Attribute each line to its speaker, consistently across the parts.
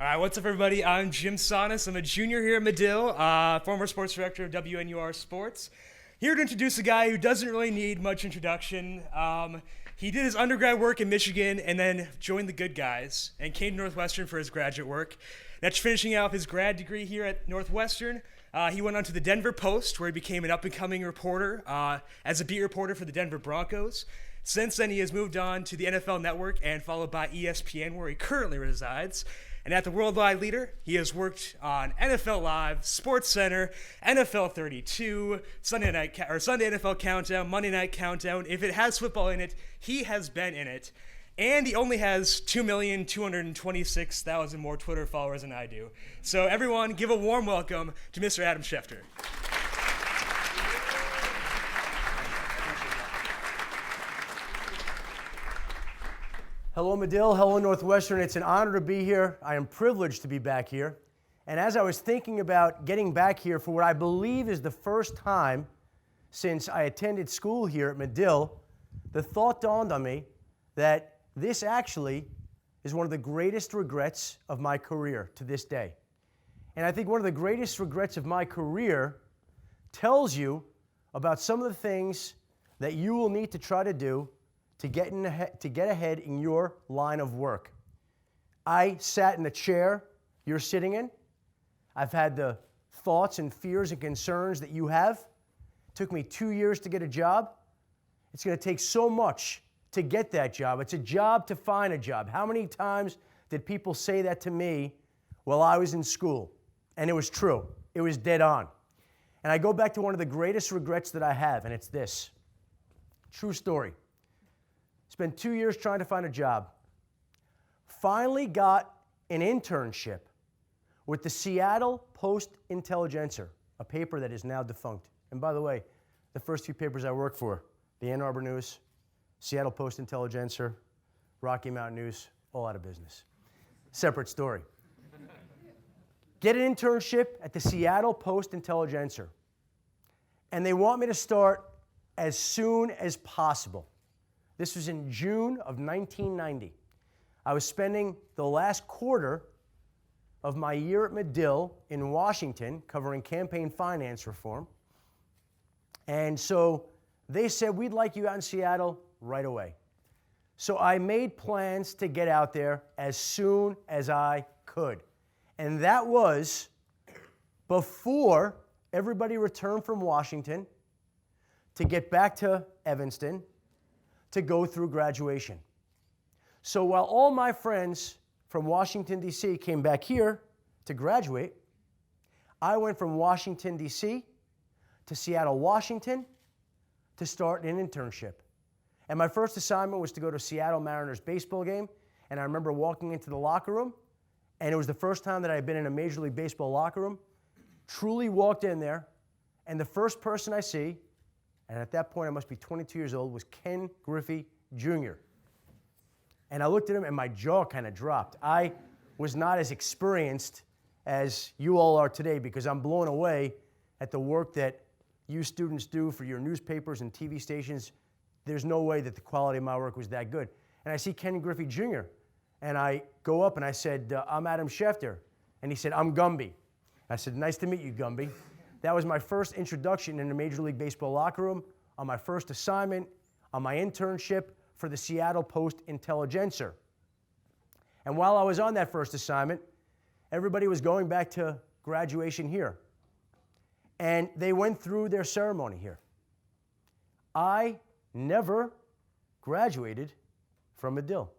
Speaker 1: All right, what's up, everybody? I'm Jim Sonis. I'm a junior here at Medill, former sports director of WNUR Sports. Here to introduce a guy who doesn't really need much introduction. He did his undergrad work in Michigan and then joined the good guys and came to Northwestern for his graduate work. After finishing out his grad degree here at Northwestern, he went on to the Denver Post, where he became an up-and-coming reporter as a beat reporter for the Denver Broncos. Since then, he has moved on to the NFL Network and followed by ESPN, where he currently resides. And at the Worldwide Leader, he has worked on NFL Live, Sports Center, NFL 32, Sunday NFL Countdown, Monday Night Countdown. If it has football in it, he has been in it. And he only has 2,226,000 more Twitter followers than I do. So everyone, give a warm welcome to Mr. Adam Schefter.
Speaker 2: Hello, Medill. Hello, Northwestern. It's an honor to be here. I am privileged to be back here. And as I was thinking about getting back here for what I believe is the first time since I attended school here at Medill, the thought dawned on me that this actually is one of the greatest regrets of my career to this day. And I think one of the greatest regrets of my career tells you about some of the things that you will need to try to do to get ahead in your line of work. I sat in the chair you're sitting in. I've had the thoughts and fears and concerns that you have. It took me 2 years to get a job. It's going to take so much to get that job. It's a job to find a job. How many times did people say that to me while I was in school? And it was true. It was dead on. And I go back to one of the greatest regrets that I have, and it's this. True story. Spent 2 years trying to find a job. Finally got an internship with the Seattle Post-Intelligencer, a paper that is now defunct. And by the way, the first few papers I worked for, the Ann Arbor News, Seattle Post-Intelligencer, Rocky Mountain News, all out of business. Separate story. Get an internship at the Seattle Post-Intelligencer. And they want me to start as soon as possible. This was in June of 1990. I was spending the last quarter of my year at Medill in Washington covering campaign finance reform. And so they said, we'd like you out in Seattle right away. So I made plans to get out there as soon as I could. And that was before everybody returned from Washington to get back to Evanston to go through graduation. So while all my friends from Washington, D.C. came back here to graduate, I went from Washington, D.C. to Seattle, Washington to start an internship. And my first assignment was to go to Seattle Mariners baseball game, and I remember walking into the locker room, and it was the first time that I had been in a Major League Baseball locker room, truly walked in there, and the first person I see, and at that point I must be 22 years old, was Ken Griffey Jr. And I looked at him and my jaw kind of dropped. I was not as experienced as you all are today because I'm blown away at the work that you students do for your newspapers and TV stations. There's no way that the quality of my work was that good. And I see Ken Griffey Jr. and I go up and I said, I'm Adam Schefter. And he said, I'm Gumby. I said, nice to meet you, Gumby. That was my first introduction in the Major League Baseball locker room, on my first assignment, on my internship for the Seattle Post-Intelligencer. And while I was on that first assignment, everybody was going back to graduation here. And they went through their ceremony here. I never graduated from Medill.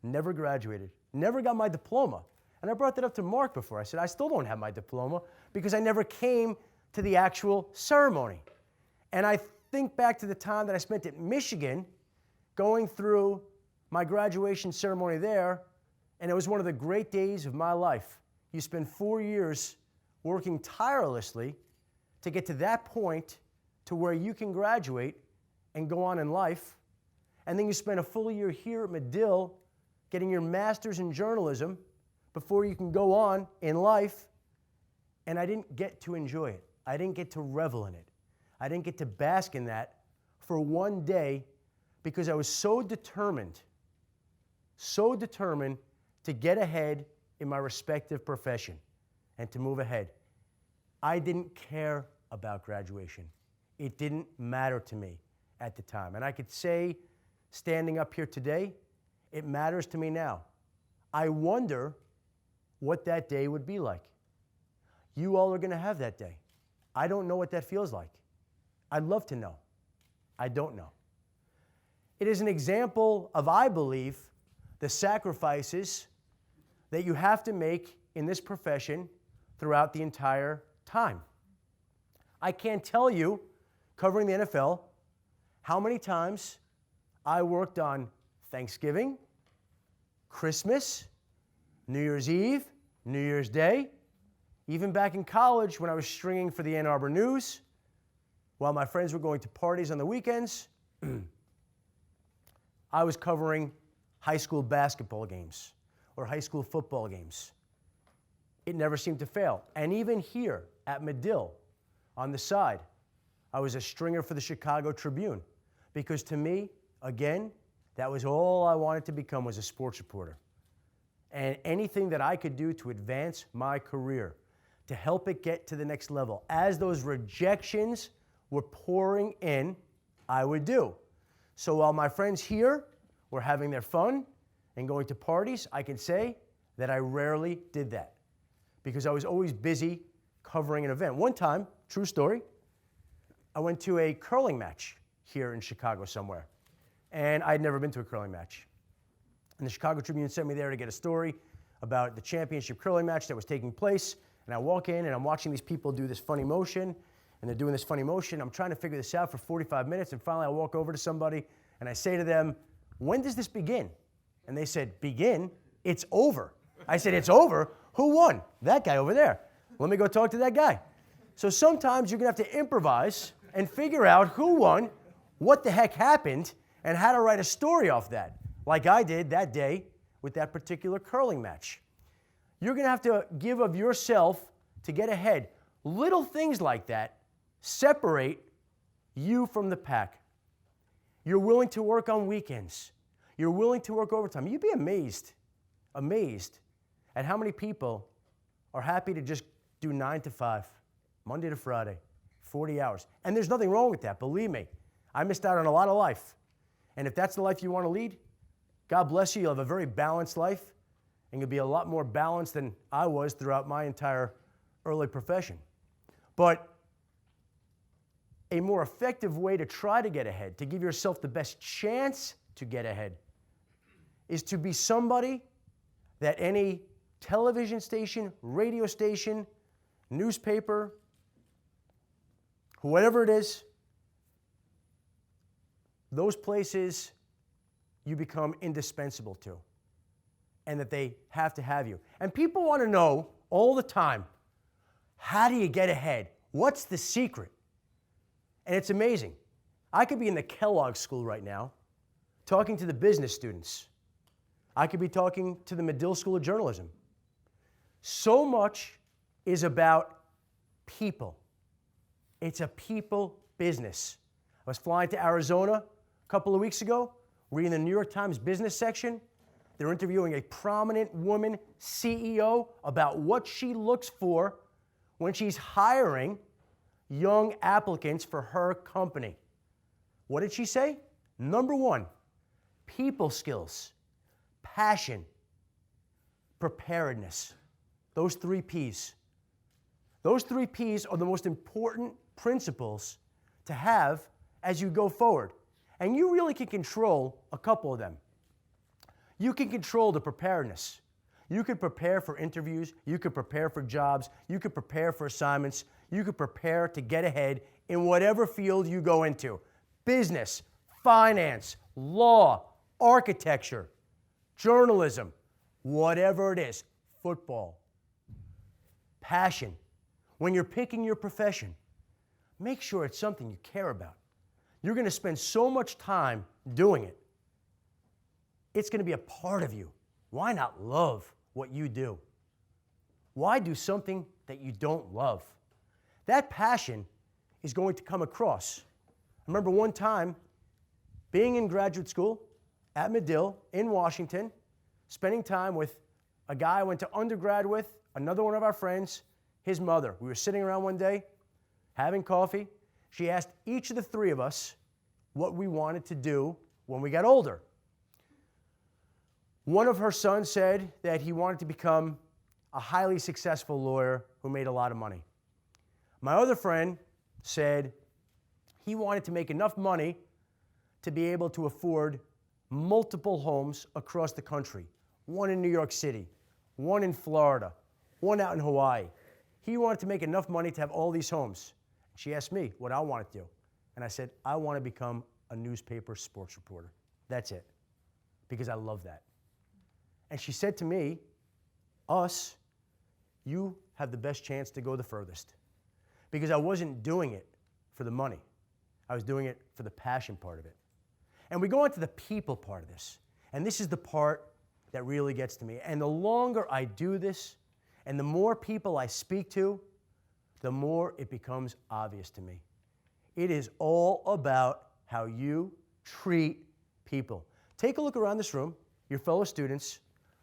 Speaker 2: Never graduated. Never got my diploma. And I brought that up to Mark before. I said, I still don't have my diploma because I never came to the actual ceremony. And I think back to the time that I spent at Michigan going through my graduation ceremony there, and it was one of the great days of my life. You spend 4 years working tirelessly to get to that point to where you can graduate and go on in life. And then you spend a full year here at Medill getting your master's in journalism before you can go on in life. And I didn't get to enjoy it. I didn't get to revel in it. I didn't get to bask in that for one day because I was so determined to get ahead in my respective profession and to move ahead, I didn't care about graduation. It didn't matter to me at the time. And I could say, standing up here today, it matters to me now. I wonder what that day would be like. You all are going to have that day. I don't know what that feels like. I'd love to know. I don't know. It is an example of, I believe, the sacrifices that you have to make in this profession throughout the entire time. I can't tell you, covering the NFL, how many times I worked on Thanksgiving, Christmas, New Year's Eve, New Year's Day, even back in college when I was stringing for the Ann Arbor News, while my friends were going to parties on the weekends, I was covering high school basketball games or high school football games. It never seemed to fail. And even here at Medill, on the side, I was a stringer for the Chicago Tribune, because to me, again, that was all I wanted to become, was a sports reporter. And anything that I could do to advance my career, to help it get to the next level, as those rejections were pouring in, I would do. So while my friends here were having their fun and going to parties, I can say that I rarely did that, because I was always busy covering an event. One time, true story, I went to a curling match here in Chicago somewhere, and I'd never been to a curling match. And the Chicago Tribune sent me there to get a story about the championship curling match that was taking place. And I walk in, and I'm watching these people do this funny motion, and they're doing this funny motion. I'm trying to figure this out for 45 minutes, and finally I walk over to somebody, and I say to them, "When does this begin?" And they said, "Begin? It's over." I said, "It's over? Who won?" "That guy over there." "Let me go talk to that guy." So sometimes you're going to have to improvise and figure out who won, what the heck happened, and how to write a story off that, like I did that day with that particular curling match. You're going to have to give of yourself to get ahead. Little things like that separate you from the pack. You're willing to work on weekends. You're willing to work overtime. You'd be amazed at how many people are happy to just do 9 to 5, Monday to Friday, 40 hours. And there's nothing wrong with that, believe me. I missed out on a lot of life. And if that's the life you want to lead, God bless you. You'll have a very balanced life, and you'll be a lot more balanced than I was throughout my entire early profession. But a more effective way to try to get ahead, to give yourself the best chance to get ahead, is to be somebody that any television station, radio station, newspaper, whatever it is, those places you become indispensable to, and that they have to have you. And people want to know all the time, how do you get ahead? What's the secret? And it's amazing. I could be in the Kellogg School right now talking to the business students. I could be talking to the Medill School of Journalism. So much is about people. It's a people business. I was flying to Arizona a couple of weeks ago, reading the New York Times business section. They're interviewing a prominent woman CEO about what she looks for when she's hiring young applicants for her company. What did she say? Number one, people skills, passion, preparedness. Those 3 Ps. Those 3 Ps are the most important principles to have as you go forward. And you really can control a couple of them. You can control the preparedness. You could prepare for interviews. You could prepare for jobs. You could prepare for assignments. You could prepare to get ahead in whatever field you go into. Business, finance, law, architecture, journalism, whatever it is, football. Passion. When you're picking your profession, make sure it's something you care about. You're going to spend so much time doing it. It's going to be a part of you. Why not love what you do? Why do something that you don't love? That passion is going to come across. I remember one time being in graduate school at Medill in Washington, spending time with a guy I went to undergrad with, another one of our friends, his mother. We were sitting around one day having coffee. She asked each of the three of us what we wanted to do when we got older. One of her sons said that he wanted to become a highly successful lawyer who made a lot of money. My other friend said he wanted to make enough money to be able to afford multiple homes across the country. One in New York City, one in Florida, one out in Hawaii. He wanted to make enough money to have all these homes. She asked me what I wanted to do. And I said, I want to become a newspaper sports reporter. That's it. Because I love that. And she said to me, us, you have the best chance to go the furthest. Because I wasn't doing it for the money. I was doing it for the passion part of it. And we go on to the people part of this. And this is the part that really gets to me. And the longer I do this, and the more people I speak to, the more it becomes obvious to me. It is all about how you treat people. Take a look around this room, your fellow students.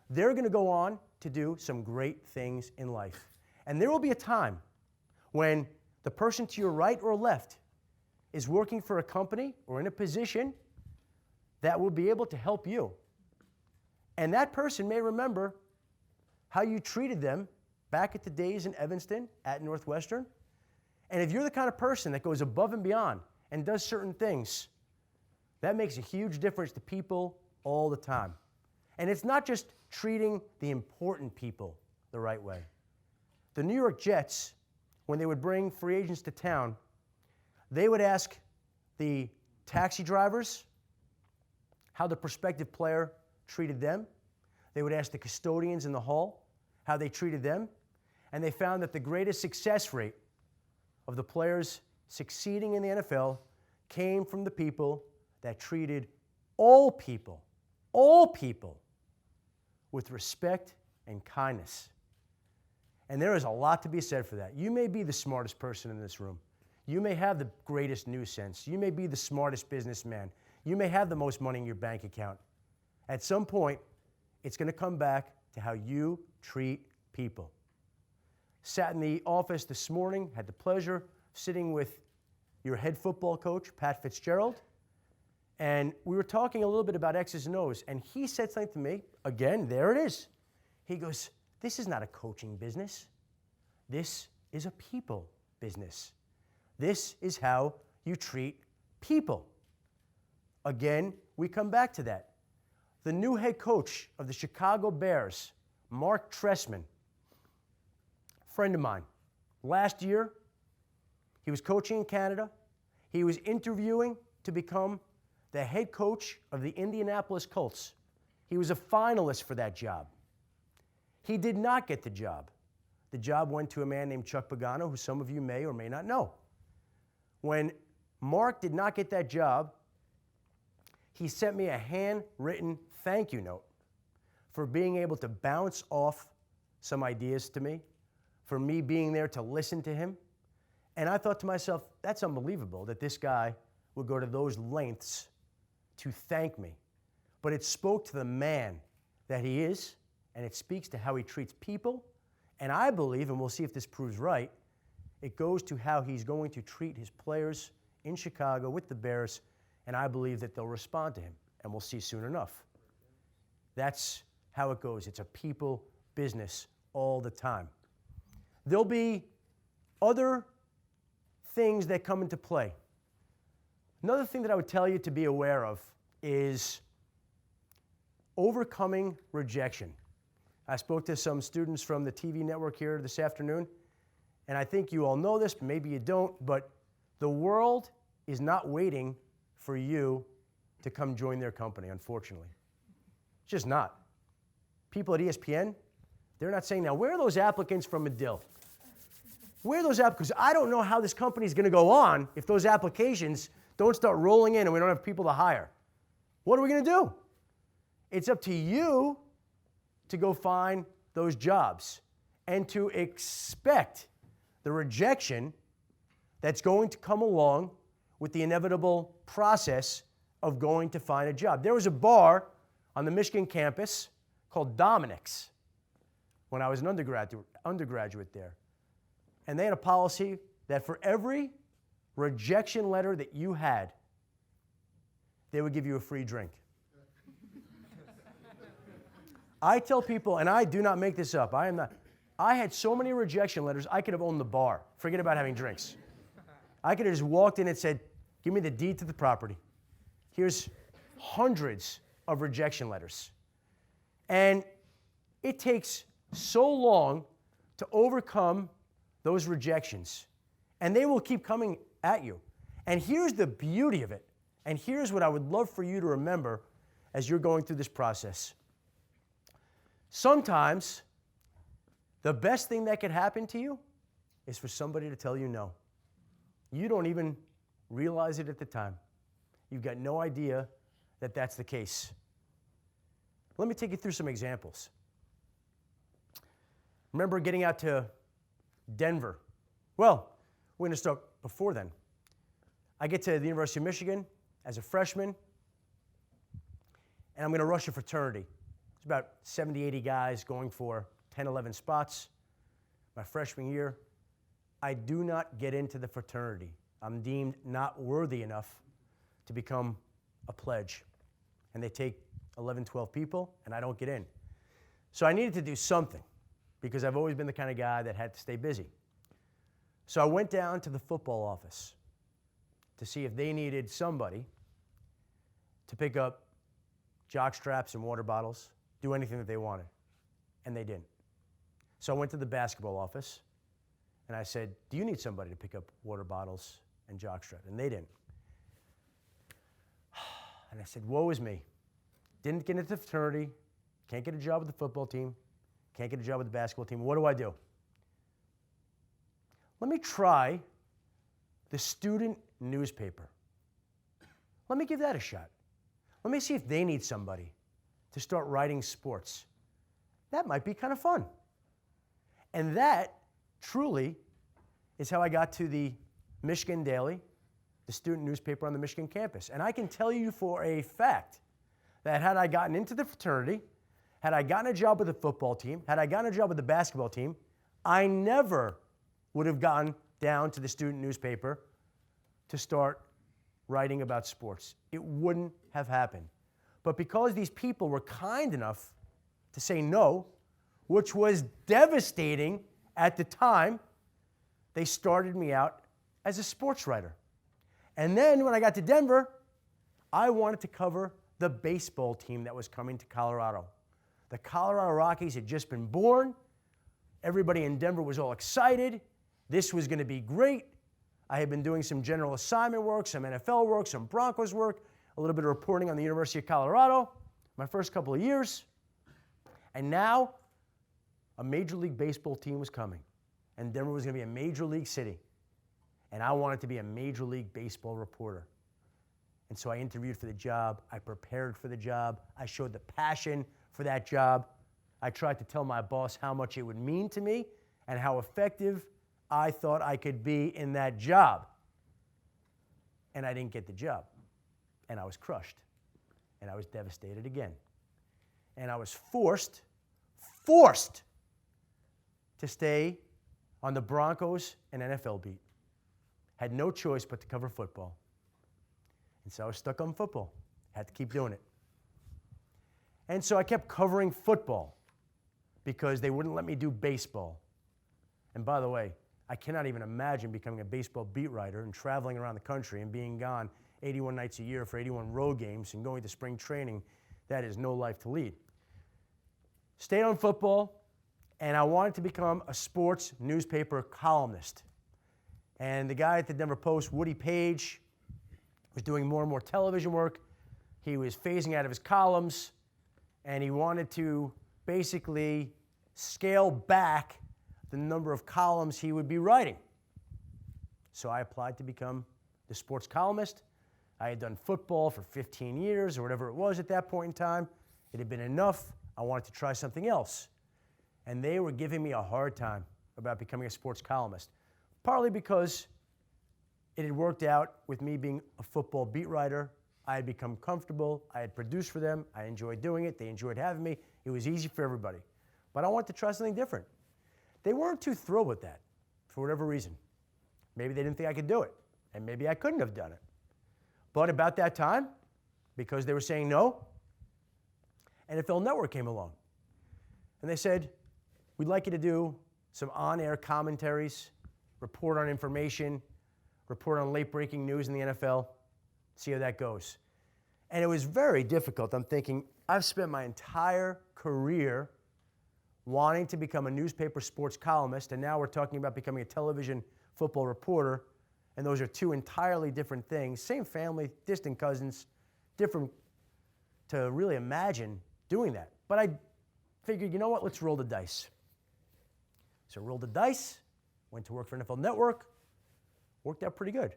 Speaker 2: They're going to go on to do some great things in life. And there will be a time when the person to your right or left is working for a company or in a position that will be able to help you. And that person may remember how you treated them back at the days in Evanston at Northwestern. And if you're the kind of person that goes above and beyond and does certain things, that makes a huge difference to people all the time. And it's not just treating the important people the right way. The New York Jets, when they would bring free agents to town, they would ask the taxi drivers how the prospective player treated them. They would ask the custodians in the hall how they treated them. And they found that the greatest success rate of the players succeeding in the NFL came from the people that treated all people, with respect and kindness. And there is a lot to be said for that. You may be the smartest person in this room. You may have the greatest news sense. You may be the smartest businessman. You may have the most money in your bank account. At some point, it's going to come back to how you treat people. Sat in the office this morning, had the pleasure of sitting with your head football coach, Pat Fitzgerald, and we were talking a little bit about X's and O's, and he said something to me, again, there it is. He goes, this is not a coaching business. This is a people business. This is how you treat people. Again, we come back to that. The new head coach of the Chicago Bears, Mark Trestman, friend of mine. Last year, he was coaching in Canada. He was interviewing to become the head coach of the Indianapolis Colts. He was a finalist for that job. He did not get the job. The job went to a man named Chuck Pagano, who some of you may or may not know. When Mark did not get that job, he sent me a handwritten thank you note for being able to bounce off some ideas to me, for me being there to listen to him. And I thought to myself, that's unbelievable that this guy would go to those lengths to thank me. But it spoke to the man that he is, and it speaks to how he treats people. And I believe, and we'll see if this proves right, it goes to how he's going to treat his players in Chicago with the Bears, and I believe that they'll respond to him, and we'll see soon enough. That's how it goes. It's a people business all the time. There'll be other things that come into play. Another thing that I would tell you to be aware of is overcoming rejection. I spoke to some students from the TV network here this afternoon, and I think you all know this, but maybe you don't, but the world is not waiting for you to come join their company, unfortunately. It's just not. People at ESPN, they're not saying, now, where are those applicants from Medill? Where are those applicants? I don't know how this company is going to go on if those applications don't start rolling in and we don't have people to hire. What are we going to do? It's up to you to go find those jobs and to expect the rejection that's going to come along with the inevitable process of going to find a job. There was a bar on the Michigan campus called Dominic's. when I was an undergraduate there. And they had a policy that for every rejection letter that you had, they would give you a free drink. I tell people, and I do not make this up, I had so many rejection letters, I could have owned the bar. Forget about having drinks. I could have just walked in and said, give me the deed to the property. Here's hundreds of rejection letters. And it takes so long to overcome those rejections. And they will keep coming at you. And here's the beauty of it. And here's what I would love for you to remember as you're going through this process. Sometimes the best thing that could happen to you is for somebody to tell you no. You don't even realize it at the time. You've got no idea that that's the case. Let me take you through some examples. Remember getting out to Denver. Well, we're going to start before then. I get to the University of Michigan as a freshman, and I'm going to rush a fraternity. It's about 70, 80 guys going for 10, 11 spots. My freshman year, I do not get into the fraternity. I'm deemed not worthy enough to become a pledge. And they take 11, 12 people, and I don't get in. So I needed to do something because I've always been the kind of guy that had to stay busy. So I went down to the football office to see if they needed somebody to pick up jock straps and water bottles, do anything that they wanted. And they didn't. So I went to the basketball office and I said, do you need somebody to pick up water bottles and jock straps? And they didn't. And I said, woe is me. Didn't get into the fraternity, can't get a job with the football team, can't get a job with the basketball team. What do I do? Let me try the student newspaper. Let me give that a shot. Let me see if they need somebody to start writing sports. That might be kind of fun. And that truly is how I got to the Michigan Daily, the student newspaper on the Michigan campus. And I can tell you for a fact that had I gotten into the fraternity, had I gotten a job with the football team, had I gotten a job with the basketball team, I never would have gotten down to the student newspaper to start writing about sports. It wouldn't have happened. But because these people were kind enough to say no, which was devastating at the time, they started me out as a sports writer. And then when I got to Denver, I wanted to cover the baseball team that was coming to Colorado. The Colorado Rockies had just been born. Everybody in Denver was all excited. This was going to be great. I had been doing some general assignment work, some NFL work, some Broncos work, a little bit of reporting on the University of Colorado, my first couple of years. And now, a Major League Baseball team was coming. And Denver was going to be a Major League city. And I wanted to be a Major League Baseball reporter. And so I interviewed for the job. I prepared for the job. I showed the passion for that job. I tried to tell my boss how much it would mean to me and how effective I thought I could be in that job. And I didn't get the job. And I was crushed. And I was devastated again. And I was forced to stay on the Broncos and NFL beat. Had no choice but to cover football. And so I was stuck on football. Had to keep doing it. And so I kept covering football because they wouldn't let me do baseball. And by the way, I cannot even imagine becoming a baseball beat writer and traveling around the country and being gone 81 nights a year for 81 road games and going to spring training. That is no life to lead. Stayed on football, and I wanted to become a sports newspaper columnist. And the guy at the Denver Post, Woody Page, was doing more and more television work. He was phasing out of his columns, and he wanted to basically scale back the number of columns he would be writing. So I applied to become the sports columnist. I had done football for 15 years or whatever it was at that point in time. It had been enough. I wanted to try something else. And they were giving me a hard time about becoming a sports columnist, partly because it had worked out with me being a football beat writer. I had become comfortable. I had produced for them. I enjoyed doing it. They enjoyed having me. It was easy for everybody. but I wanted to try something different. They weren't too thrilled with that for whatever reason. Maybe they didn't think I could do it, and maybe I couldn't have done it. But about that time, because they were saying no, NFL Network came along. And they said, we'd like you to do some on-air commentaries, report on information, report on late-breaking news in the NFL, see how that goes. And it was very difficult. I'm thinking, I've spent my entire career wanting to become a newspaper sports columnist, and now we're talking about becoming a television football reporter, and those are two entirely different things. Same family, distant cousins, different to really imagine doing that. But I figured, you know what, let's roll the dice. So rolled the dice, went to work for NFL Network, worked out pretty good.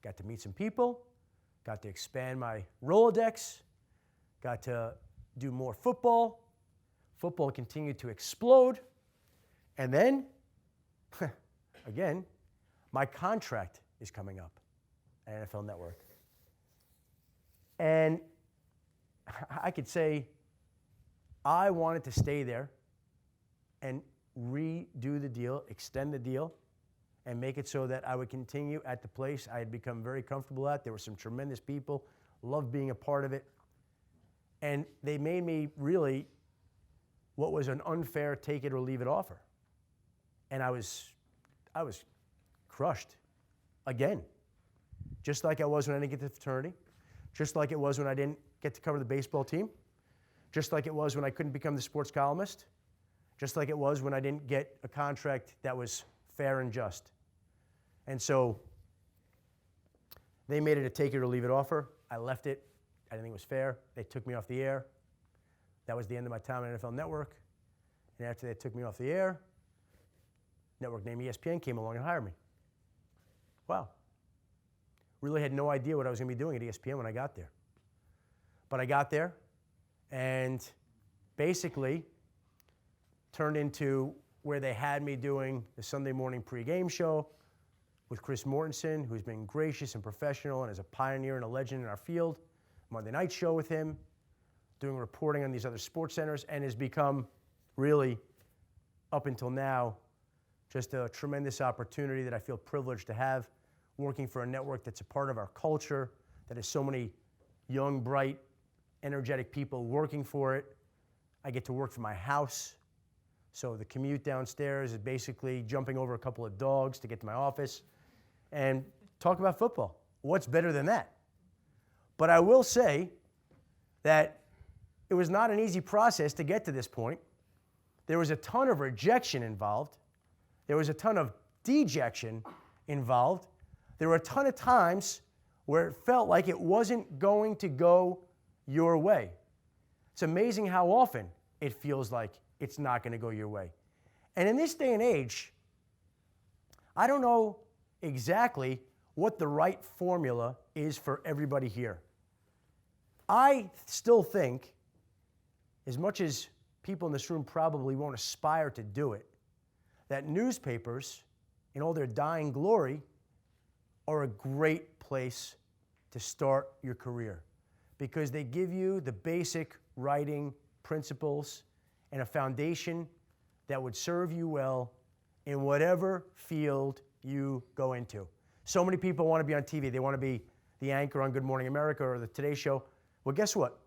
Speaker 2: Got to meet some people, got to expand my Rolodex, got to do more football. Football continued to explode. And then, again, my contract is coming up at NFL Network. And I could say I wanted to stay there and redo the deal, extend the deal, and make it so that I would continue at the place I had become very comfortable at. There were some tremendous people, loved being a part of it. And they made me really what was an unfair take it or leave it offer. And I was crushed again, just like I was when I didn't get to the fraternity, just like it was when I didn't get to cover the baseball team, just like it was when I couldn't become the sports columnist, just like it was when I didn't get a contract that was fair and just. And so they made it a take it or leave it offer. I left it. I didn't think it was fair. They took me off the air. That was the end of my time at NFL Network. And after they took me off the air, network named ESPN came along and hired me. Wow. Really had no idea what I was going to be doing at ESPN when I got there. But I got there and basically turned into where they had me doing the Sunday morning pregame show with Chris Mortensen, who's been gracious and professional and is a pioneer and a legend in our field. Monday night show with him, doing reporting on these other sports centers, and has become really, up until now, just a tremendous opportunity that I feel privileged to have, working for a network that's a part of our culture, that has so many young, bright, energetic people working for it. I get to work from my house. So the commute downstairs is basically jumping over a couple of dogs to get to my office and talk about football. What's better than that? But I will say that it was not an easy process to get to this point. There was a ton of rejection involved. There was a ton of dejection involved. There were a ton of times where it felt like it wasn't going to go your way. It's amazing how often it feels like it's not going to go your way. And in this day and age, I don't know exactly what the right formula is for everybody here. I still think, as much as people in this room probably won't aspire to do it, that newspapers, in all their dying glory, are a great place to start your career because they give you the basic writing principles and a foundation that would serve you well in whatever field you go into. So many people want to be on TV. They want to be the anchor on Good Morning America or the Today Show. Well, guess what?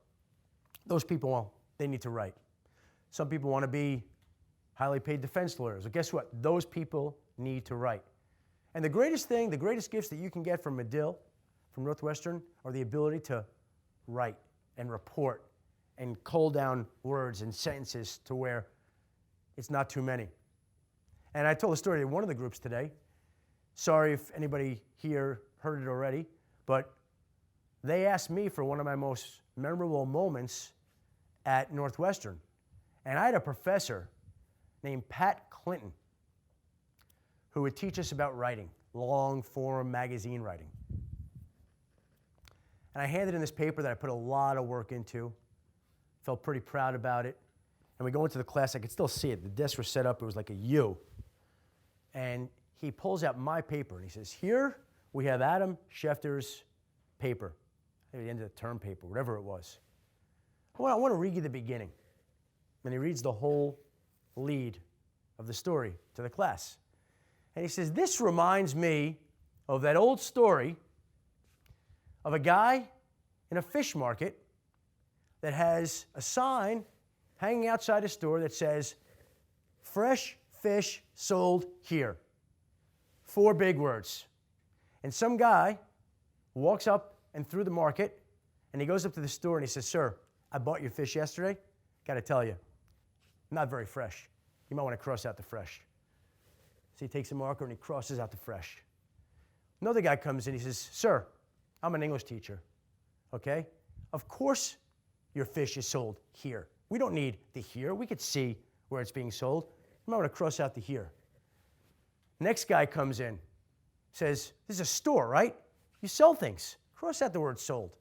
Speaker 2: Those people, well, they need to write. Some people want to be highly paid defense lawyers. Well, guess what? Those people need to write. And the greatest thing, the greatest gifts that you can get from Medill, from Northwestern, are the ability to write and report and cull down words and sentences to where it's not too many. And I told a story to one of the groups today. Sorry if anybody here heard it already, but they asked me for one of my most memorable moments at Northwestern. And I had a professor named Pat Clinton who would teach us about writing, long-form magazine writing. And I handed in this paper that I put a lot of work into, felt pretty proud about it. And we go into the class, I could still see it. The desks were set up, it was like a U. And he pulls out my paper and he says, here we have Adam Schefter's paper. At the end of the term paper, whatever it was. I want to read you the beginning. And he reads the whole lead of the story to the class. And he says, this reminds me of that old story of a guy in a fish market that has a sign hanging outside a store that says, fresh fish sold here. 4 big words. And some guy walks up and through the market, and he goes up to the store and he says, sir, I bought your fish yesterday. Got to tell you, not very fresh. You might want to cross out the fresh. So he takes a marker and he crosses out the fresh. Another guy comes in, he says, sir, I'm an English teacher, okay? Of course your fish is sold here. We don't need the here. We could see where it's being sold. You might want to cross out the here. Next guy comes in, says, this is a store, right? You sell things. Cross out the word sold.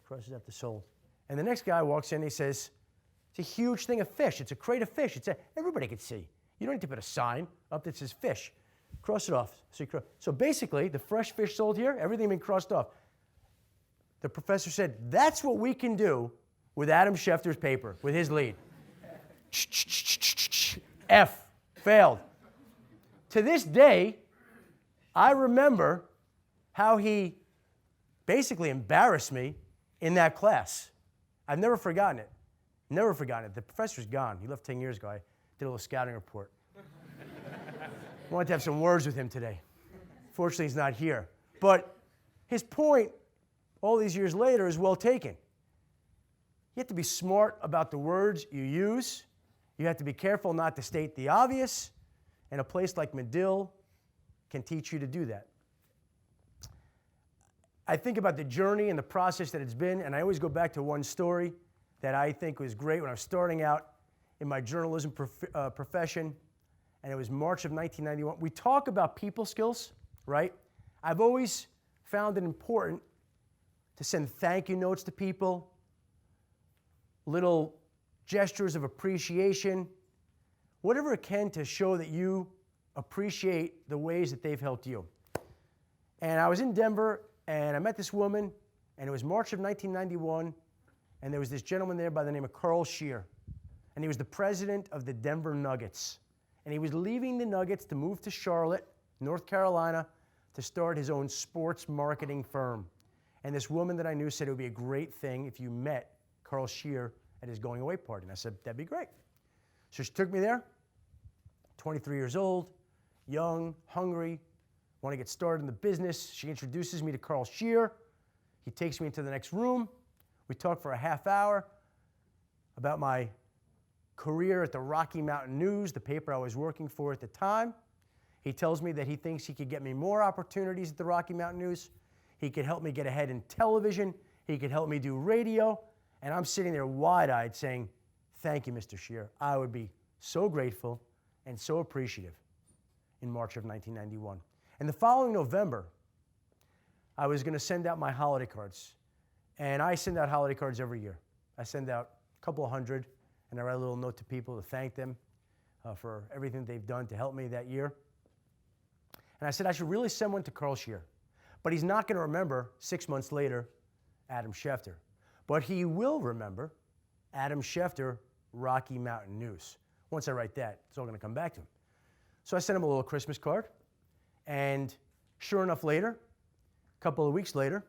Speaker 2: He crosses out the sold. And the next guy walks in, he says, it's a huge thing of fish. It's a crate of fish. Everybody can see. You don't need to put a sign up that says fish. Cross it off. So basically, the fresh fish sold here, everything being crossed off. The professor said, that's what we can do with Adam Schefter's paper, with his lead. F, failed. To this day, I remember how he basically embarrassed me in that class. I've never forgotten it. Never forgotten it. The professor's gone. He left 10 years ago. I did a little scouting report. I wanted to have some words with him today. Fortunately, he's not here. But his point, all these years later, is well taken. You have to be smart about the words you use. You have to be careful not to state the obvious. And a place like Medill can teach you to do that. I think about the journey and the process that it's been, and I always go back to one story that I think was great when I was starting out in my journalism profession, and it was March of 1991. We talk about people skills, right? I've always found it important to send thank you notes to people, little gestures of appreciation, whatever it can to show that you appreciate the ways that they've helped you. And I was in Denver, and I met this woman, and it was March of 1991, and there was this gentleman there by the name of Carl Scheer, and he was the president of the Denver Nuggets. And he was leaving the Nuggets to move to Charlotte, North Carolina, to start his own sports marketing firm. And this woman that I knew said it would be a great thing if you met Carl Scheer at his going away party. And I said, that'd be great. So she took me there, 23 years old, young, hungry, want to get started in the business. She introduces me to Carl Scheer. He takes me into the next room. We talk for a half hour about my career at the Rocky Mountain News, the paper I was working for at the time. He tells me that he thinks he could get me more opportunities at the Rocky Mountain News. He could help me get ahead in television. He could help me do radio. And I'm sitting there wide-eyed saying, thank you, Mr. Scheer. I would be so grateful and so appreciative in March of 1991. And the following November, I was going to send out my holiday cards. And I send out holiday cards every year. I send out a couple of hundred, and I write a little note to people to thank them for everything they've done to help me that year. And I said I should really send one to Carl Scheer. But he's not going to remember 6 months later Adam Schefter. But he will remember Adam Schefter, Rocky Mountain News. Once I write that, it's all going to come back to him. So I sent him a little Christmas card. And sure enough, later, a couple of weeks later,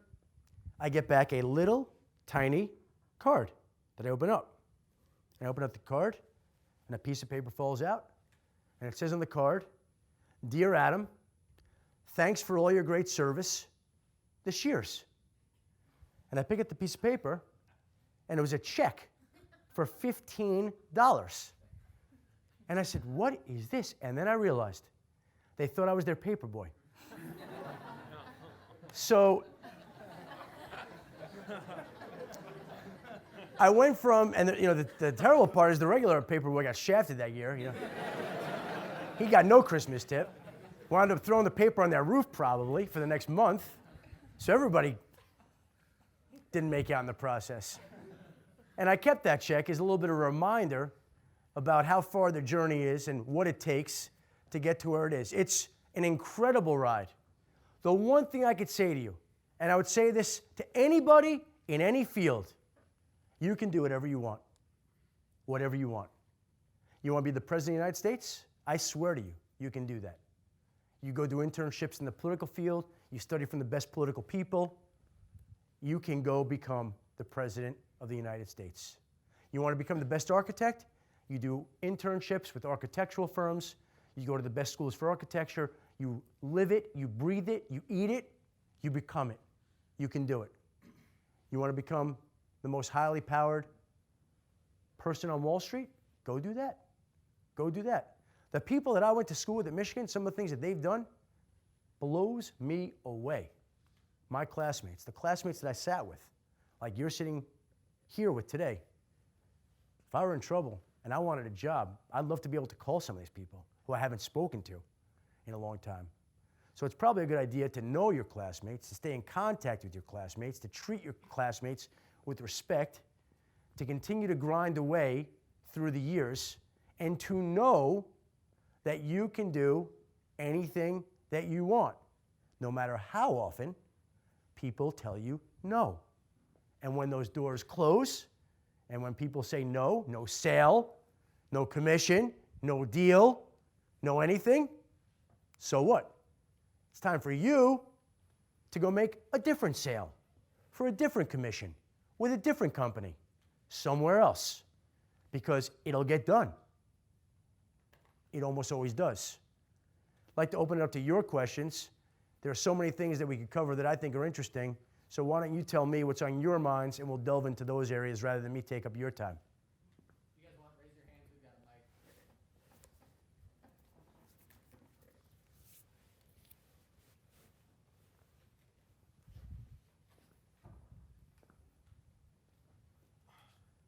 Speaker 2: I get back a little tiny card that I open up. And I open up the card, and a piece of paper falls out. And it says on the card, Dear Adam, thanks for all your great service, the Scheers. And I pick up the piece of paper, and it was a check for $15. And I said, what is this? And then I realized they thought I was their paper boy. So I went from, and the terrible part is the regular paper boy got shafted that year. He got no Christmas tip. Wound up throwing the paper on their roof probably for the next month. So everybody didn't make out in the process. And I kept that check as a little bit of a reminder about how far the journey is and what it takes to get to where it is. It's an incredible ride. The one thing I could say to you, and I would say this to anybody in any field, you can do whatever you want. Whatever you want. You want to be the President of the United States? I swear to you, you can do that. You go do internships in the political field, you study from the best political people, you can go become the President of the United States. You want to become the best architect? You do internships with architectural firms, you go to the best schools for architecture, you live it, you breathe it, you eat it, you become it. You can do it. You want to become the most highly powered person on Wall Street? Go do that. Go do that. The people that I went to school with at Michigan, some of the things that they've done blows me away. My classmates, the classmates that I sat with, like you're sitting here with today. If I were in trouble and I wanted a job, I'd love to be able to call some of these people who I haven't spoken to in a long time. So it's probably a good idea to know your classmates, to stay in contact with your classmates, to treat your classmates with respect, to continue to grind away through the years, and to know that you can do anything that you want, no matter how often people tell you no. And when those doors close, and when people say no, no sale, no commission, no deal, no anything, so what? It's time for you to go make a different sale for a different commission with a different company somewhere else, because it'll get done. It almost always does. I'd like to open it up to your questions. There are so many things that we could cover that I think are interesting, so why don't you tell me what's on your minds, and we'll delve into those areas rather than me take up your time.
Speaker 3: You guys want to raise your hands? We've got a mic.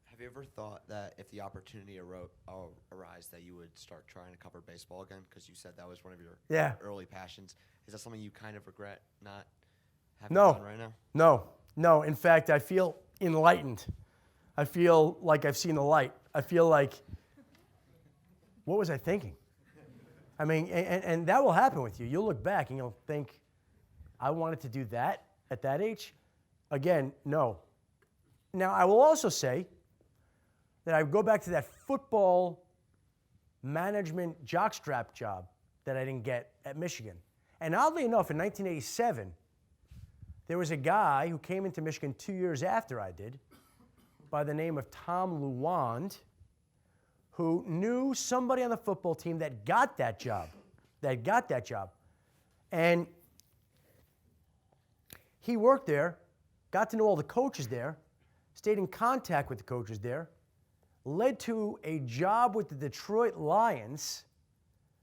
Speaker 4: Have you ever thought that if the opportunity arise that you would start trying to cover baseball again? Because you said that was one of your early passions. Is that something you kind of regret not having done right now?
Speaker 2: No. In fact, I feel enlightened. I feel like I've seen the light. I feel like, what was I thinking? I mean, and that will happen with you. You'll look back and you'll think, I wanted to do that at that age? Again, no. Now, I will also say that I go back to that football management jockstrap job that I didn't get at Michigan. And oddly enough, in 1987, there was a guy who came into Michigan 2 years after I did by the name of Tom Luand, who knew somebody on the football team that got that job. And he worked there, got to know all the coaches there, stayed in contact with the coaches there, led to a job with the Detroit Lions,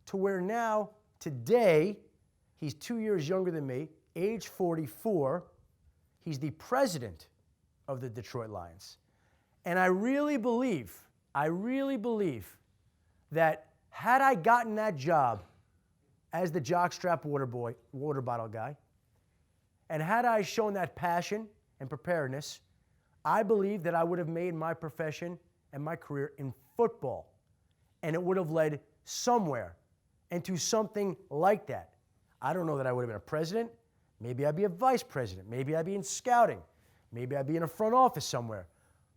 Speaker 2: to where now, today, he's 2 years younger than me, age 44, he's the president of the Detroit Lions. And I really believe that had I gotten that job as the jockstrap water bottle guy, and had I shown that passion and preparedness, I believe that I would have made my profession and my career in football. And it would have led somewhere and to something like that. I don't know that I would have been a president. Maybe I'd be a vice president. Maybe I'd be in scouting. Maybe I'd be in a front office somewhere.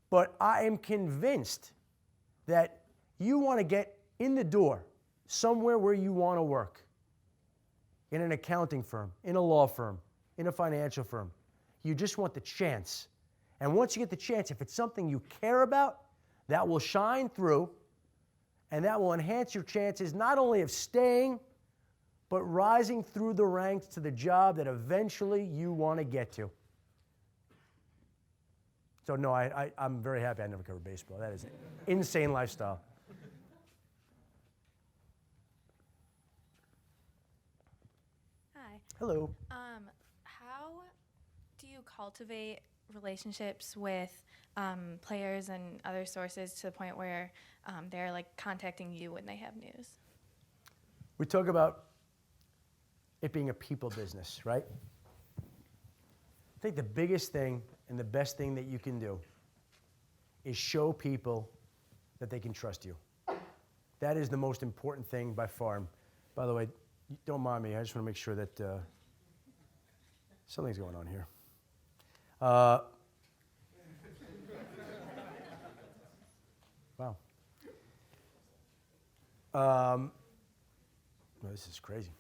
Speaker 2: But I am convinced that you want to get in the door somewhere where you want to work. In an accounting firm, in a law firm, in a financial firm. You just want the chance. And once you get the chance, if it's something you care about, that will shine through, and that will enhance your chances not only of staying, but rising through the ranks to the job that eventually you want to get to. So no, I'm very happy I never covered baseball. That is an insane lifestyle.
Speaker 5: Hi.
Speaker 2: Hello.
Speaker 5: How do you cultivate relationships with players and other sources to the point where they're like contacting you when they have news?
Speaker 2: We talk about it being a people business, right? I think the biggest thing and the best thing that you can do is show people that they can trust you. That is the most important thing by far. And by the way, don't mind me. I just want to make sure that something's going on here. Wow. No, this is crazy.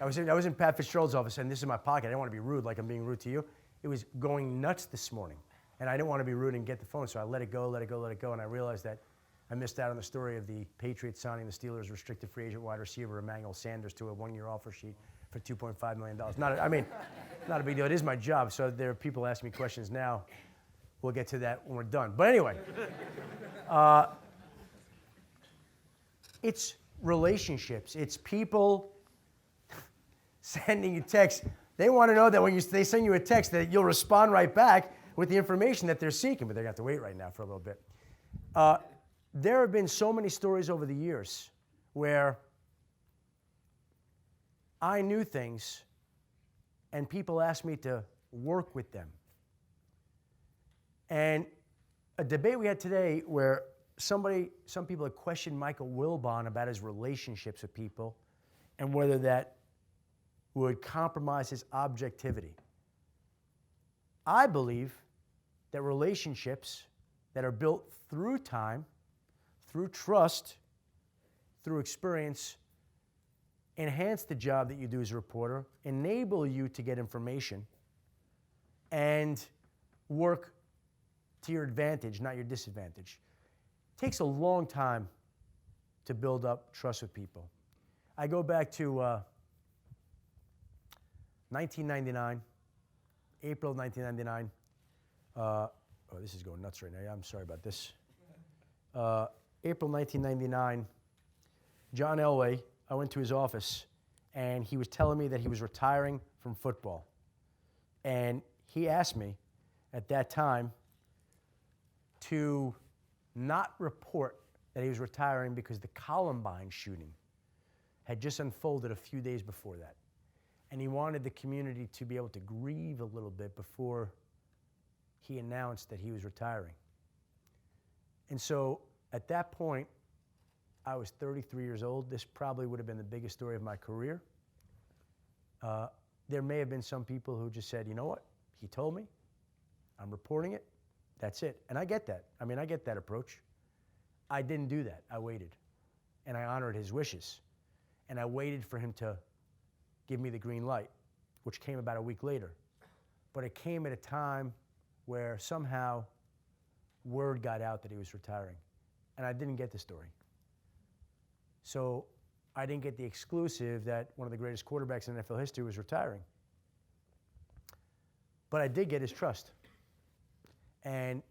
Speaker 2: I was in Pat Fitzgerald's office, and this is my pocket. I didn't want to be rude, like I'm being rude to you. It was going nuts this morning, and I didn't want to be rude and get the phone, so I let it go, and I realized that I missed out on the story of the Patriots signing the Steelers' restricted free agent wide receiver Emmanuel Sanders to a one-year offer sheet for $2.5 million. Not a big deal. It is my job, so there are people asking me questions now. We'll get to that when we're done. But anyway, it's relationships. It's people sending you texts. They want to know that when they send you a text that you'll respond right back with the information that they're seeking, but they're going to have to wait right now for a little bit. There have been so many stories over the years where I knew things and people asked me to work with them. And a debate we had today where some people had questioned Michael Wilbon about his relationships with people and whether that would compromise his objectivity. I believe that relationships that are built through time, through trust, through experience, enhance the job that you do as a reporter, enable you to get information, and work to your advantage, not your disadvantage. It takes a long time to build up trust with people. I go back to 1999, April 1999. This is going nuts right now. I'm sorry about this. April 1999, John Elway, I went to his office, and he was telling me that he was retiring from football. And he asked me at that time to not report that he was retiring because the Columbine shooting had just unfolded a few days before that. And he wanted the community to be able to grieve a little bit before he announced that he was retiring. And so at that point, I was 33 years old. This probably would have been the biggest story of my career. There may have been some people who just said, you know what? He told me. I'm reporting it. That's it. And I get that. I mean, I get that approach. I didn't do that. I waited. And I honored his wishes. And I waited for him to give me the green light, which came about a week later. But it came at a time where somehow word got out that he was retiring. And I didn't get the story. So I didn't get the exclusive that one of the greatest quarterbacks in NFL history was retiring. But I did get his trust. And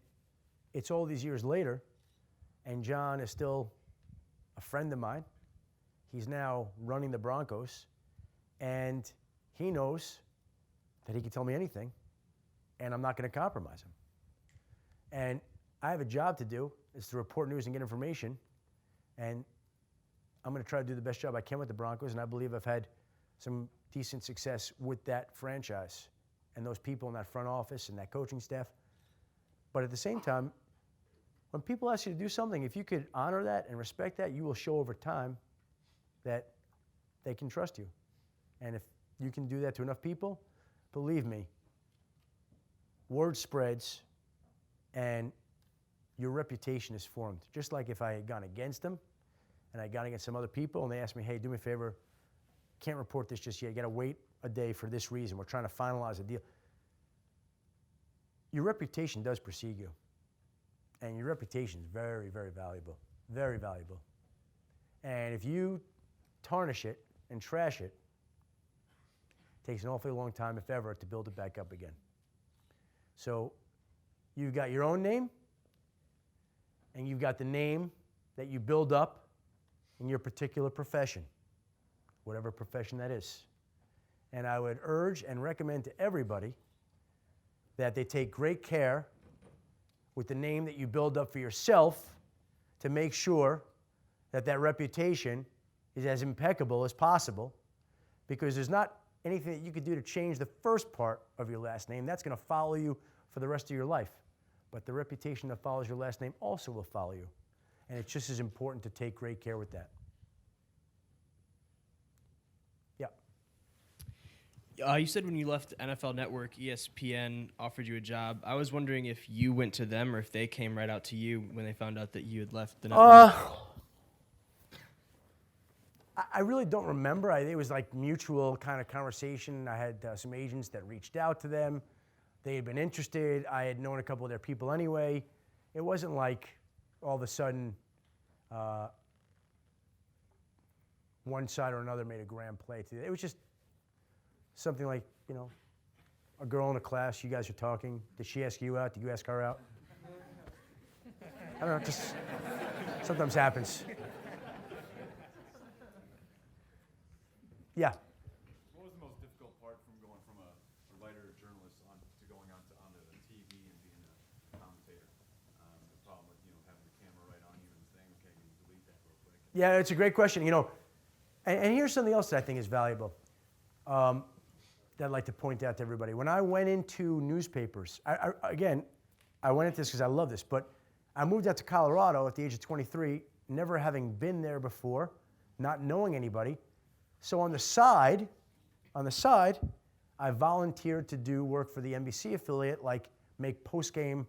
Speaker 2: it's all these years later, and John is still a friend of mine. He's now running the Broncos, and he knows that he can tell me anything, and I'm not going to compromise him. And I have a job to do, is to report news and get information, and I'm going to try to do the best job I can with the Broncos, and I believe I've had some decent success with that franchise and those people in that front office and that coaching staff. But at the same time, when people ask you to do something, if you could honor that and respect that, you will show over time that they can trust you. And if you can do that to enough people, believe me, word spreads and your reputation is formed. Just like if I had gone against them and I had gone against some other people and they asked me, hey, do me a favor, can't report this just yet. You got to wait a day for this reason. We're trying to finalize a deal. Your reputation does precede you. And your reputation is very, very valuable. Very valuable. And if you tarnish it and trash it, it takes an awfully long time, if ever, to build it back up again. So you've got your own name, and you've got the name that you build up in your particular profession, whatever profession that is. And I would urge and recommend to everybody that they take great care with the name that you build up for yourself to make sure that that reputation is as impeccable as possible, because there's not anything that you could do to change the first part of your last name. That's going to follow you for the rest of your life. But the reputation that follows your last name also will follow you. And it's just as important to take great care with that.
Speaker 6: You said when you left NFL Network, ESPN offered you a job. I was wondering if you went to them or if they came right out to you when they found out that you had left the network.
Speaker 2: I really don't remember. It was like mutual kind of conversation. I had some agents that reached out to them. They had been interested. I had known a couple of their people anyway. It wasn't like all of a sudden one side or another made a grand play. It was just something like, you know, a girl in a class, you guys are talking. Did she ask you out? Did you ask her out? I don't know, just sometimes happens. Yeah.
Speaker 7: What was the most difficult part from going from a writer or journalist to going onto the TV and being a commentator? The problem with having the camera right on you and saying, okay, you delete that real quick.
Speaker 2: Yeah, it's a great question. You know, and here's something else that I think is valuable that I'd like to point out to everybody. When I went into newspapers, I went into this because I love this, but I moved out to Colorado at the age of 23, never having been there before, not knowing anybody. So on the side, I volunteered to do work for the NBC affiliate, like make post-game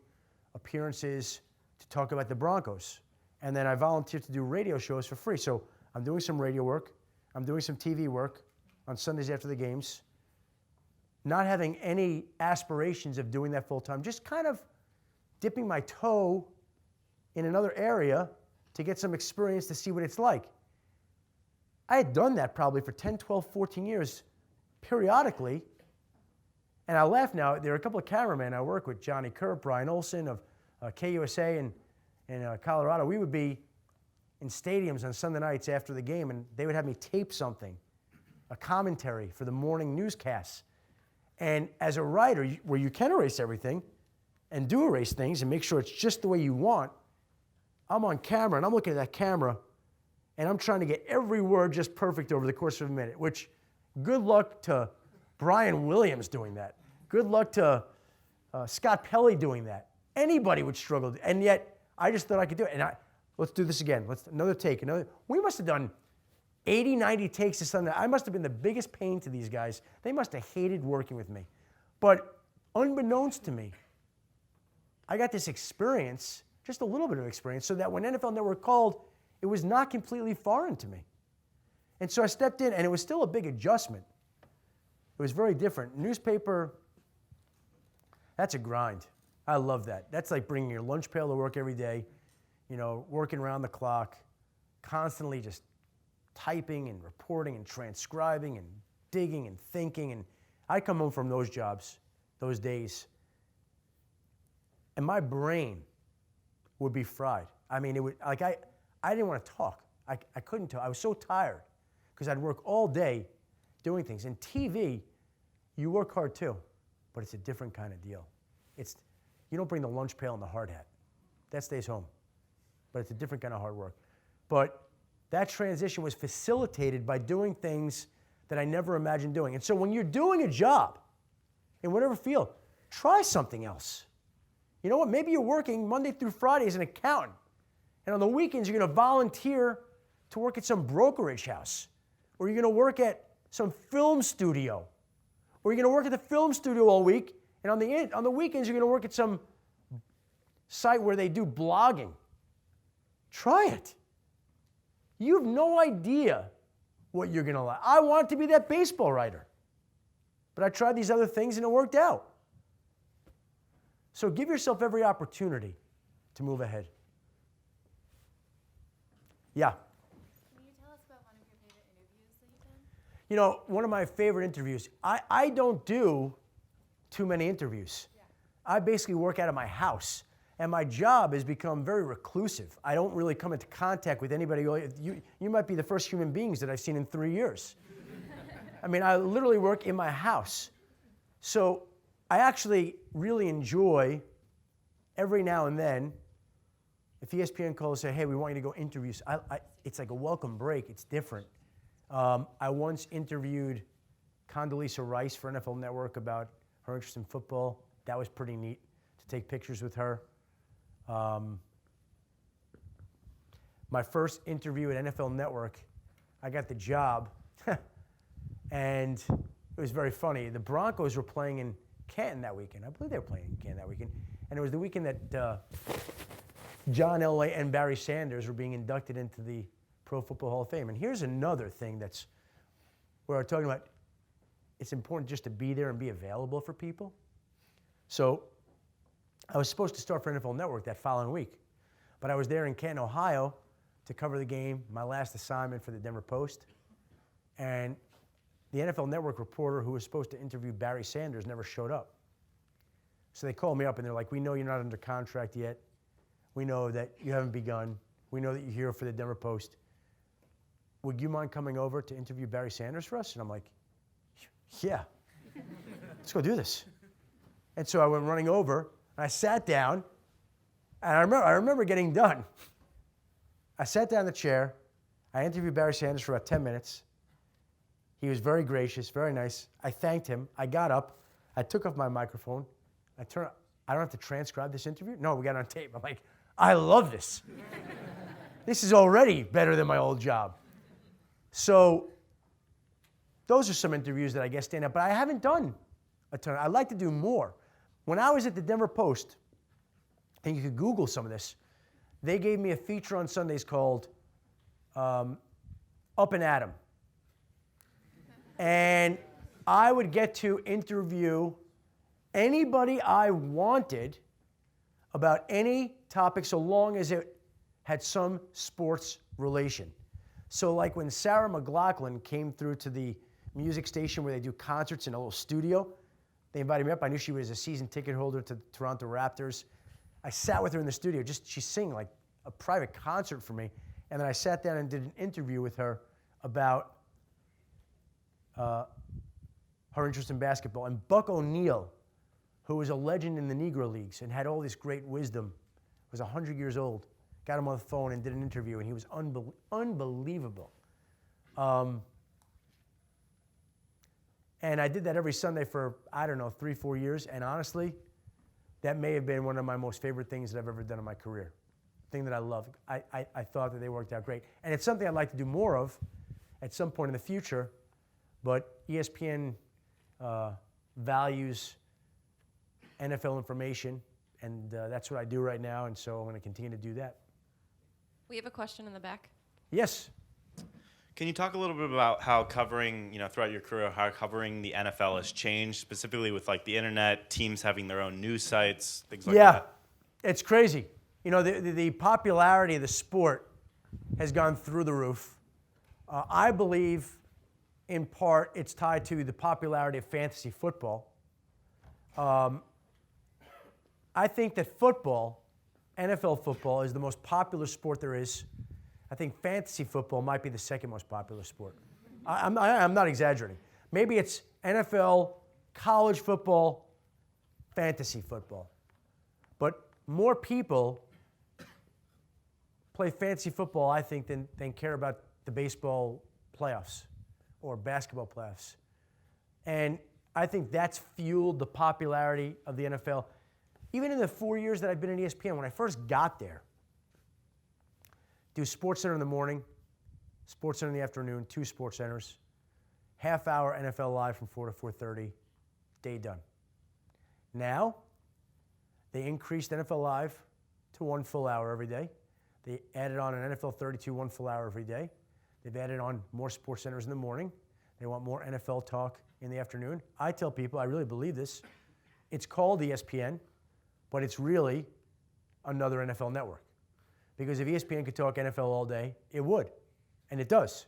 Speaker 2: appearances to talk about the Broncos. And then I volunteered to do radio shows for free. So I'm doing some radio work. I'm doing some TV work on Sundays after the games. Not having any aspirations of doing that full time, just kind of dipping my toe in another area to get some experience to see what it's like. I had done that probably for 10, 12, 14 years periodically. And I laugh now. There are a couple of cameramen I work with, Johnny Kerr, Brian Olson of KUSA in Colorado. We would be in stadiums on Sunday nights after the game, and they would have me tape something, a commentary for the morning newscasts. And as a writer, where you can erase everything and do erase things and make sure it's just the way you want, I'm on camera, and I'm looking at that camera, and I'm trying to get every word just perfect over the course of a minute, which good luck to Brian Williams doing that. Good luck to Scott Pelley doing that. Anybody would struggle, and yet I just thought I could do it. And let's do this again. Another take. We must have done 80, 90 takes this Sunday. I must have been the biggest pain to these guys. They must have hated working with me. But unbeknownst to me, I got this experience, just a little bit of experience, so that when NFL Network called, it was not completely foreign to me. And so I stepped in, and it was still a big adjustment. It was very different. Newspaper, that's a grind. I love that. That's like bringing your lunch pail to work every day, working around the clock, constantly just typing and reporting and transcribing and digging and thinking. And I come home from those jobs, those days, and my brain would be fried. I mean, it would, like I didn't want to talk. I couldn't talk. I was so tired because I'd work all day doing things. In TV, you work hard too, but it's a different kind of deal. You don't bring the lunch pail and the hard hat. That stays home. But it's a different kind of hard work. But that transition was facilitated by doing things that I never imagined doing. And so when you're doing a job in whatever field, try something else. You know what? Maybe you're working Monday through Friday as an accountant. And on the weekends, you're going to volunteer to work at some brokerage house. Or you're going to work at some film studio. Or you're going to work at the film studio all week. And on the weekends, you're going to work at some site where they do blogging. Try it. You have no idea what you're going to like. I wanted to be that baseball writer. But I tried these other things and it worked out. So give yourself every opportunity to move ahead. Yeah.
Speaker 5: Can you tell us about one of your favorite interviews that you've done?
Speaker 2: One of my favorite interviews, I don't do too many interviews. Yeah. I basically work out of my house. And my job has become very reclusive. I don't really come into contact with anybody. You might be the first human beings that I've seen in 3 years. I mean, I literally work in my house. So I actually really enjoy every now and then, if ESPN calls and say, hey, we want you to go interviews, it's like a welcome break. It's different. I once interviewed Condoleezza Rice for NFL Network about her interest in football. That was pretty neat to take pictures with her. My first interview at NFL Network, I got the job, and it was very funny. The Broncos were playing in Canton that weekend. I believe they were playing in Canton that weekend. And it was the weekend that John Elway and Barry Sanders were being inducted into the Pro Football Hall of Fame. And here's another thing that's where we're talking about it's important just to be there and be available for people. So I was supposed to start for NFL Network that following week, but I was there in Canton, Ohio to cover the game, my last assignment for the Denver Post. And the NFL Network reporter who was supposed to interview Barry Sanders never showed up. So they called me up and they're like, we know you're not under contract yet. We know that you haven't begun. We know that you're here for the Denver Post. Would you mind coming over to interview Barry Sanders for us? And I'm like, yeah, let's go do this. And so I went running over, and I sat down, and I remember getting done. I sat down in the chair. I interviewed Barry Sanders for about 10 minutes. He was very gracious, very nice. I thanked him. I got up. I took off my microphone. I don't have to transcribe this interview? No, we got it on tape. I'm like, I love this. This is already better than my old job. So those are some interviews that I guess stand out, but I haven't done a ton. I'd like to do more. When I was at the Denver Post, and you could Google some of this, they gave me a feature on Sundays called Up and Adam. And I would get to interview anybody I wanted about any topic so long as it had some sports relation. So like when Sarah McLachlan came through to the music station where they do concerts in a little studio, they invited me up. I knew she was a season ticket holder to the Toronto Raptors. I sat with her in the studio. She sang like a private concert for me. And then I sat down and did an interview with her about her interest in basketball. And Buck O'Neil, who was a legend in the Negro Leagues and had all this great wisdom, was 100 years old, got him on the phone and did an interview, and he was unbelievable. And I did that every Sunday for, 3-4 years, and honestly, that may have been one of my most favorite things that I've ever done in my career. Thing that I loved. I thought that they worked out great. And it's something I'd like to do more of at some point in the future, but ESPN values NFL information, and that's what I do right now, and so I'm going to continue to do that.
Speaker 8: We have a question in the back.
Speaker 2: Yes.
Speaker 9: Can you talk a little bit about how covering, throughout your career, how covering the NFL has changed, specifically with like the internet, teams having their own news sites, things like that?
Speaker 2: Yeah, it's crazy. The popularity of the sport has gone through the roof. I believe, in part, it's tied to the popularity of fantasy football. I think that football, NFL football, is the most popular sport there is. I think fantasy football might be the second most popular sport. I'm not exaggerating. Maybe it's NFL, college football, fantasy football. But more people play fantasy football, I think, than care about the baseball playoffs or basketball playoffs. And I think that's fueled the popularity of the NFL. Even in the 4 years that I've been at ESPN, when I first got there, do SportsCenter in the morning, SportsCenter in the afternoon, 2 sports centers, half-hour NFL Live from 4 to 4:30, day done. Now, they increased NFL Live to 1 full hour every day. They added on an NFL 32, 1 full hour every day. They've added on more sports centers in the morning. They want more NFL talk in the afternoon. I tell people, I really believe this, it's called ESPN, but it's really another NFL network. Because if ESPN could talk NFL all day, it would, and it does.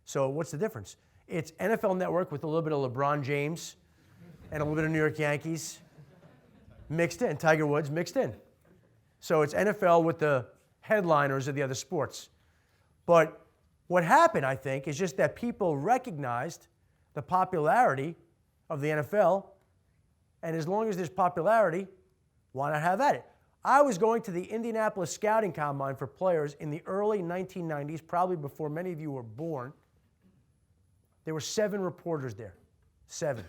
Speaker 2: So what's the difference? It's NFL Network with a little bit of LeBron James and a little bit of New York Yankees mixed in, Tiger Woods mixed in. So it's NFL with the headliners of the other sports. But what happened, I think, is just that people recognized the popularity of the NFL, and as long as there's popularity, why not have at it? I was going to the Indianapolis Scouting Combine for players in the early 1990s, probably before many of you were born. There were 7 reporters there, 7.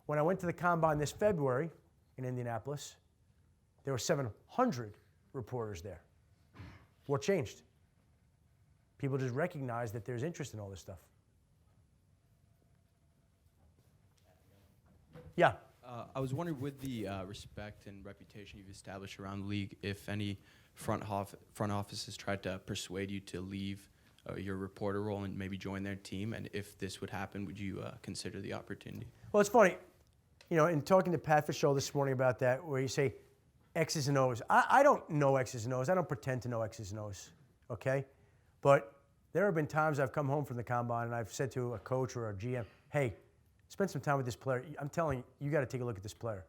Speaker 2: When I went to the Combine this February in Indianapolis, there were 700 reporters there. What changed? People just recognize that there's interest in all this stuff. Yeah.
Speaker 10: I was wondering, with the respect and reputation you've established around the league, if any front offices tried to persuade you to leave your reporter role and maybe join their team? And if this would happen, would you consider the opportunity?
Speaker 2: Well, it's funny, in talking to Pat Fischel this morning about that, where you say X's and O's. I don't know X's and O's. I don't pretend to know X's and O's, okay? But there have been times I've come home from the combine and I've said to a coach or a GM, hey, spend some time with this player. I'm telling you, you got to take a look at this player,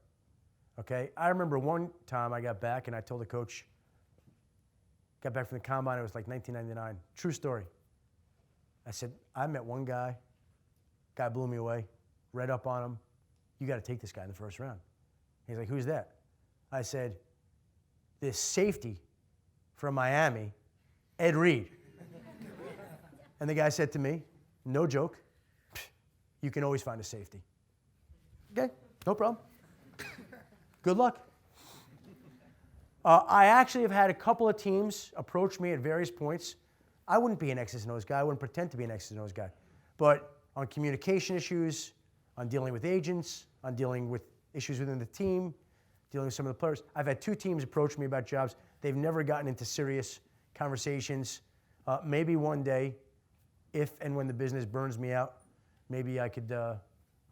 Speaker 2: okay? I remember one time I got back and I told the coach, got back from the combine, it was like 1999. True story. I said, I met one guy blew me away, read up on him. You got to take this guy in the first round. He's like, who's that? I said, this safety from Miami, Ed Reed. And the guy said to me, no joke, you can always find a safety. Okay, no problem. Good luck. I actually have had a couple of teams approach me at various points. I wouldn't be an X's and O's guy. I wouldn't pretend to be an X's and O's guy. But on communication issues, on dealing with agents, on dealing with issues within the team, dealing with some of the players. I've had 2 teams approach me about jobs. They've never gotten into serious conversations. Maybe one day, if and when the business burns me out, maybe I could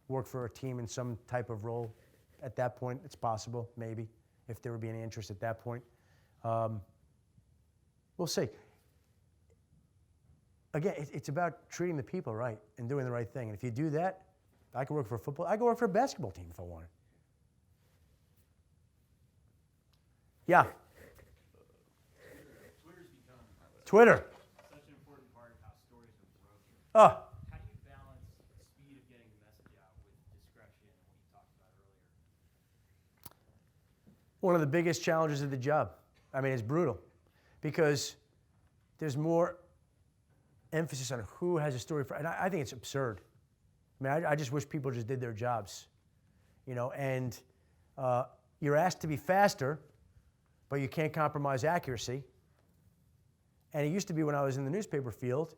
Speaker 2: work for a team in some type of role. At that point, it's possible, maybe, if there would be any interest at that point. We'll see. Again, it's about treating the people right and doing the right thing. And if you do that, I can work for football. I can work for a basketball team if I wanted. Yeah. Twitter.
Speaker 3: Such an important part of how stories are broken.
Speaker 2: Oh.
Speaker 3: How do you balance the speed of getting the message out with discretion and what you talked about earlier?
Speaker 2: One of the biggest challenges of the job. I mean, it's brutal because there's more emphasis on who has a story for, and I think it's absurd. I mean, I just wish people just did their jobs, and you're asked to be faster, but you can't compromise accuracy. And it used to be when I was in the newspaper field,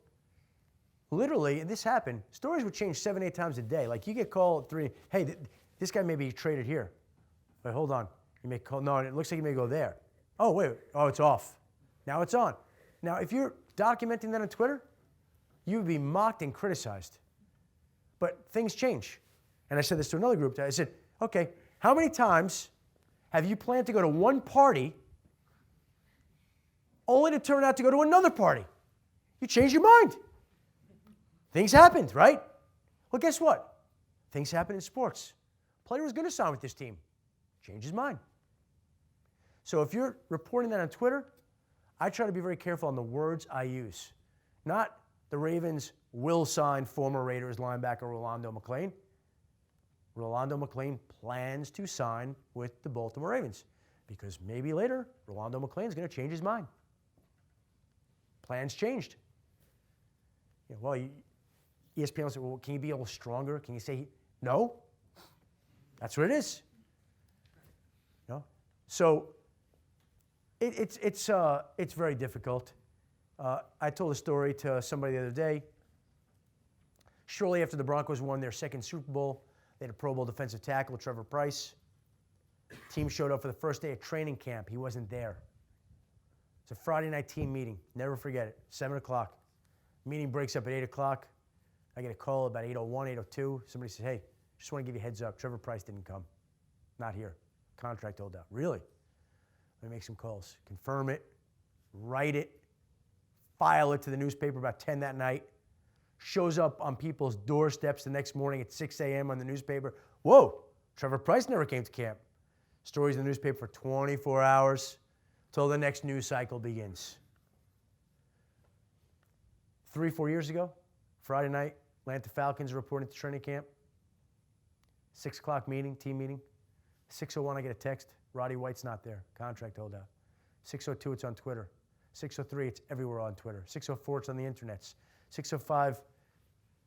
Speaker 2: literally, and this happened, stories would change 7, 8 times a day. Like you get called at 3, hey, this guy may be traded here. Wait, hold on. You may call, no, it looks like he may go there. Oh, wait, oh, it's off. Now it's on. Now, if you're documenting that on Twitter, you would be mocked and criticized. But things change. And I said this to another group. I said, okay, how many times have you planned to go to one party only to turn out to go to another party? You changed your mind. Things happened, right? Well, guess what? Things happen in sports. Player was going to sign with this team. Change his mind. So if you're reporting that on Twitter, I try to be very careful on the words I use. Not the Ravens will sign former Raiders linebacker Rolando McClain. Rolando McClain plans to sign with the Baltimore Ravens because maybe later Rolando McClain is going to change his mind. Plans changed. Well, ESPN said, well, can you be a little stronger? Can you say no? That's what it is. So it's very difficult. I told a story to somebody the other day. Shortly after the Broncos won their second Super Bowl, they had a Pro Bowl defensive tackle, Trevor Pryce. Team showed up for the first day of training camp. He wasn't there. It's a Friday night team meeting. Never forget it. 7 o'clock. Meeting breaks up at 8 o'clock. I get a call about 8:01, 8:02. Somebody says, hey, just want to give you a heads up. Trevor Pryce didn't come. Not here. Contract holdout. Really? Let me make some calls. Confirm it. Write it. File it to the newspaper about 10 that night. Shows up on people's doorsteps the next morning at 6 a.m. on the newspaper. Whoa, Trevor Pryce never came to camp. Stories in the newspaper for 24 hours till the next news cycle begins. 3, 4 years ago, Friday night, Atlanta Falcons reporting to training camp. 6 o'clock meeting, team meeting. 6:01, I get a text. Roddy White's not there. Contract holdout. 6:02, it's on Twitter. 6:03, it's everywhere on Twitter. 6:04, it's on the internets. 6:05,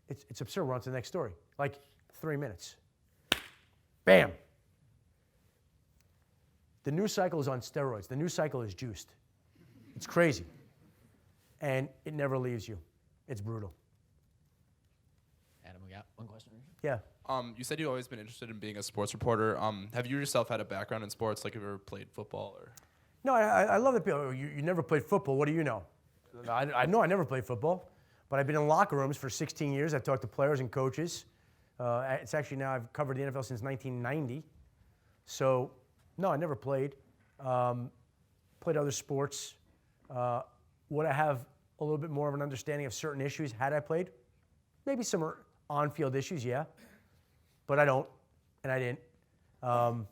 Speaker 2: it's absurd. We're on to the next story. Like 3 minutes. Bam. The news cycle is on steroids. The news cycle is juiced. It's crazy. And it never leaves you. It's brutal.
Speaker 3: Adam, we got one question.
Speaker 2: Yeah.
Speaker 11: You said you've always been interested in being a sports reporter. Have you yourself had a background in sports? Like, have you ever played football or?
Speaker 2: No, I love that people. You never played football. What do you know? I know I never played football, but I've been in locker rooms for 16 years. I've talked to players and coaches. It's actually now I've covered the NFL since 1990. So, no, I never played. Played other sports. Would I have a little bit more of an understanding of certain issues had I played? Maybe some on-field issues, yeah. But I don't, and I didn't. And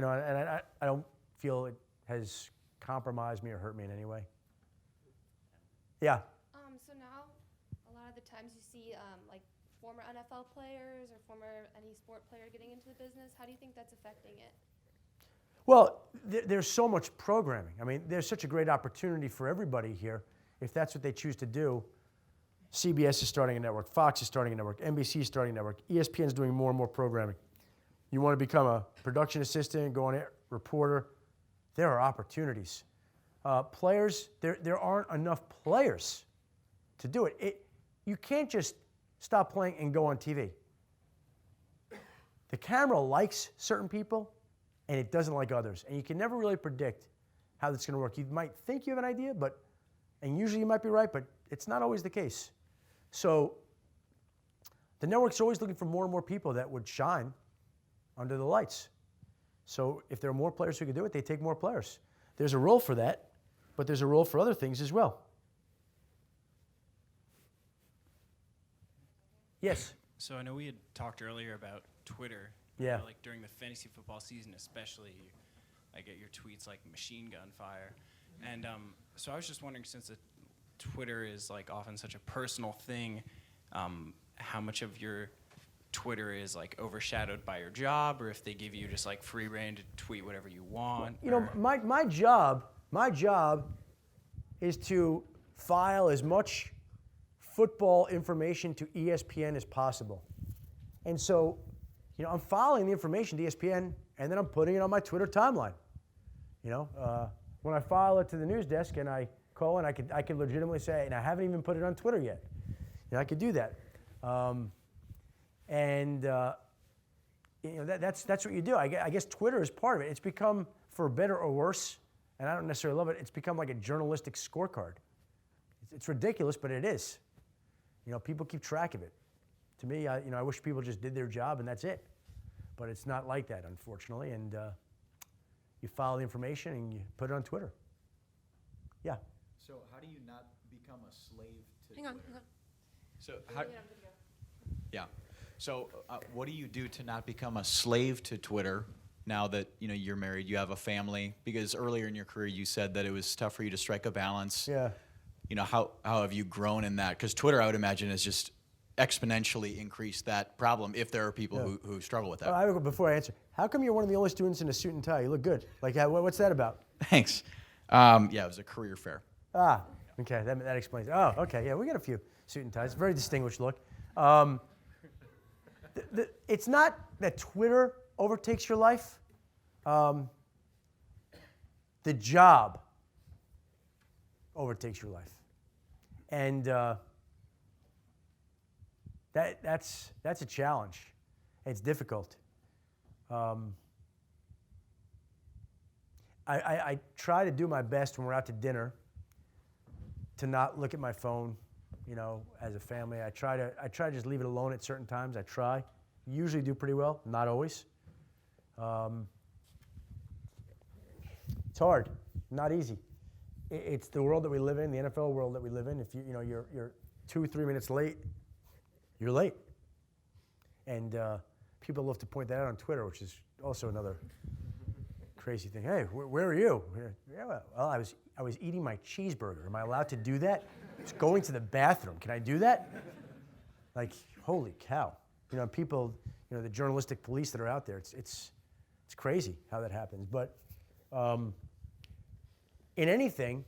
Speaker 2: I don't feel it has compromised me or hurt me in any way. Yeah.
Speaker 12: So now, a lot of the times you see like former NFL players or former any sport player getting into the business. How do you think that's affecting it?
Speaker 2: Well, there's so much programming. I mean, there's such a great opportunity for everybody here if that's what they choose to do. CBS is starting a network, Fox is starting a network, NBC is starting a network, ESPN is doing more and more programming. You want to become a production assistant, go on air, reporter, there are opportunities. Players, there aren't enough players to do it. You can't just stop playing and go on TV. The camera likes certain people, and it doesn't like others. And you can never really predict how that's going to work. You might think you have an idea, and usually you might be right, but it's not always the case. So the network's always looking for more and more people that would shine under the lights. So if there are more players who can do it, they take more players. There's a role for that, but there's a role for other things as well. Yes?
Speaker 13: So I know we had talked earlier about Twitter.
Speaker 2: Yeah.
Speaker 13: Like during the fantasy football season especially, I get your tweets like machine gun fire. And so I was just wondering, since Twitter is like often such a personal thing, how much of your Twitter is like overshadowed by your job, or if they give you just like free reign to tweet whatever you want?
Speaker 2: You know, my job is to file as much football information to ESPN as possible. And so, you know, I'm filing the information to ESPN, and then I'm putting it on my Twitter timeline. You know, when I file it to the news desk and I call and I could legitimately say, and I haven't even put it on Twitter yet. You know, I could do that. You know, that's what you do. I guess Twitter is part of it. It's become, for better or worse, and I don't necessarily love it, it's become like a journalistic scorecard. It's ridiculous, but it is. You know, people keep track of it. To me, I wish people just did their job and that's it. But it's not like that, unfortunately. And you follow the information and you put it on Twitter. Yeah.
Speaker 14: So how do you not become a slave to
Speaker 8: Hang on.
Speaker 14: So yeah. So what do you do to not become a slave to Twitter now that, you know, you're married, you have a family? Because earlier in your career you said that it was tough for you to strike a balance.
Speaker 2: Yeah.
Speaker 14: You know, how have you grown in that? Because Twitter, I would imagine, has just exponentially increased that problem if there are people who struggle with that.
Speaker 2: Before I answer, how come you're one of the only students in a suit and tie? You look good. Like, what's that about?
Speaker 14: Thanks. Yeah, it was a career fair.
Speaker 2: Ah, okay, that explains it. Oh, okay, yeah, we got a few suit and ties. Very distinguished look. It's not that Twitter overtakes your life. The job overtakes your life. And that's a challenge. It's difficult. I try to do my best when we're out to dinner to not look at my phone, you know, as a family. I try to just leave it alone at certain times. I try. Usually do pretty well, not always. It's hard, not easy. It's the world that we live in, the NFL world that we live in. If you're 2-3 minutes late, you're late. And people love to point that out on Twitter, which is also another crazy thing. Hey, where are you? Yeah, well, I was eating my cheeseburger. Am I allowed to do that? I was going to the bathroom. Can I do that? Like, holy cow. You know, people, you know, the journalistic police that are out there, it's crazy how that happens. But in anything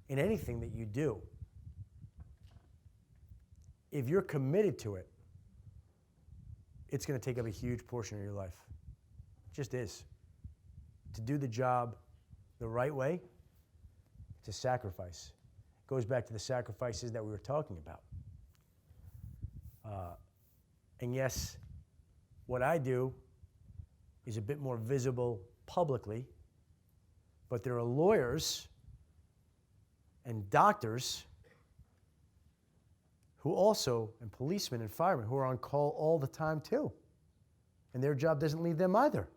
Speaker 2: that you do, if you're committed to it, it's going to take up a huge portion of your life. It just is. To do the job the right way, it's a sacrifice. It goes back to the sacrifices that we were talking about. And yes, what I do is a bit more visible publicly, but there are lawyers and doctors who also, and policemen and firemen who are on call all the time too. And their job doesn't leave them either.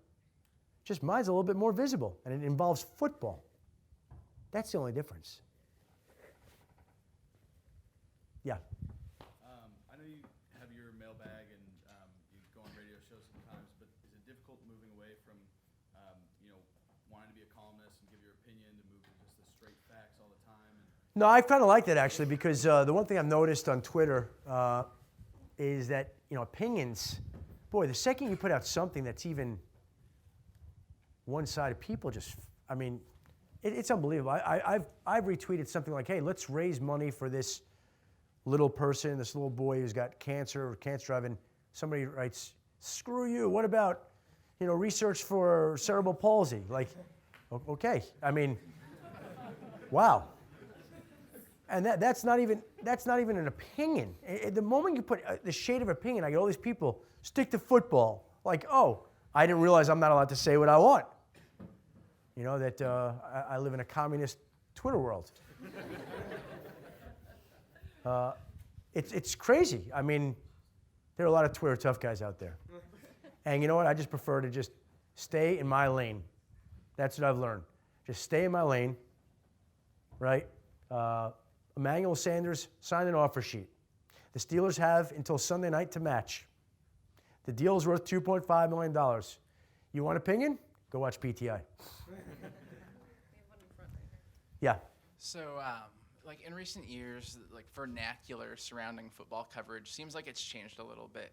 Speaker 2: Just mine's a little bit more visible, and it involves football. That's the only difference. Yeah.
Speaker 7: I know you have your mailbag and you go on radio shows sometimes, but is it difficult moving away from, wanting to be a columnist and give your opinion to move to just the straight facts all the time?
Speaker 2: No, I kind of like that actually, because the one thing I've noticed on Twitter is that, opinions, boy, the second you put out something that's even one-sided, people just, it's unbelievable. I've retweeted something like, hey, let's raise money for this little person, this little boy who's got cancer or cancer driving. Somebody writes, screw you, what about, research for cerebral palsy? Like, okay, wow. And that's not even an opinion. The moment you put the shade of opinion, I get all these people, stick to football. Like, oh, I didn't realize I'm not allowed to say what I want. That I live in a communist Twitter world. It's crazy. There are a lot of Twitter tough guys out there. And you know what? I just prefer to just stay in my lane. That's what I've learned. Just stay in my lane, right? Emmanuel Sanders signed an offer sheet. The Steelers have until Sunday night to match. The deal is worth $2.5 million. You want opinion? Go watch PTI. Yeah.
Speaker 15: So, in recent years, vernacular surrounding football coverage seems like it's changed a little bit.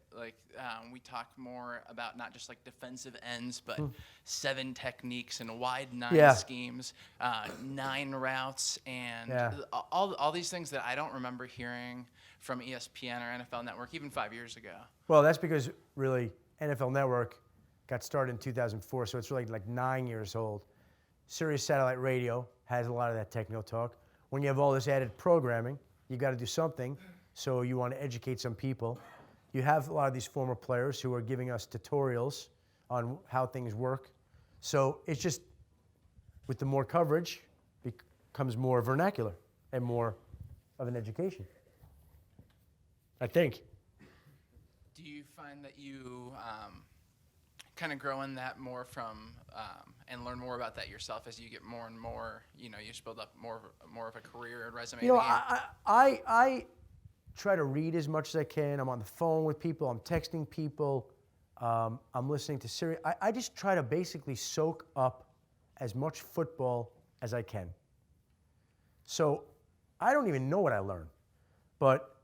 Speaker 15: We talk more about not just defensive ends, but 7 techniques and wide 9 schemes, 9 routes, and all these things that I don't remember hearing from ESPN or NFL Network even 5 years ago.
Speaker 2: Well, that's because really NFL Network got started in 2004, so it's really 9 years old. Sirius Satellite Radio has a lot of that technical talk. When you have all this added programming, you got to do something, so you want to educate some people. You have a lot of these former players who are giving us tutorials on how things work. So it's just, with the more coverage, becomes more vernacular and more of an education, I think.
Speaker 15: Do you find that you kind of grow in that more from and learn more about that yourself as you get more and more, you just build up more of a career and resume?
Speaker 2: I try to read as much as I can. I'm on the phone with people. I'm texting people. I'm listening to Sirius. I just try to basically soak up as much football as I can. So I don't even know what I learn. But,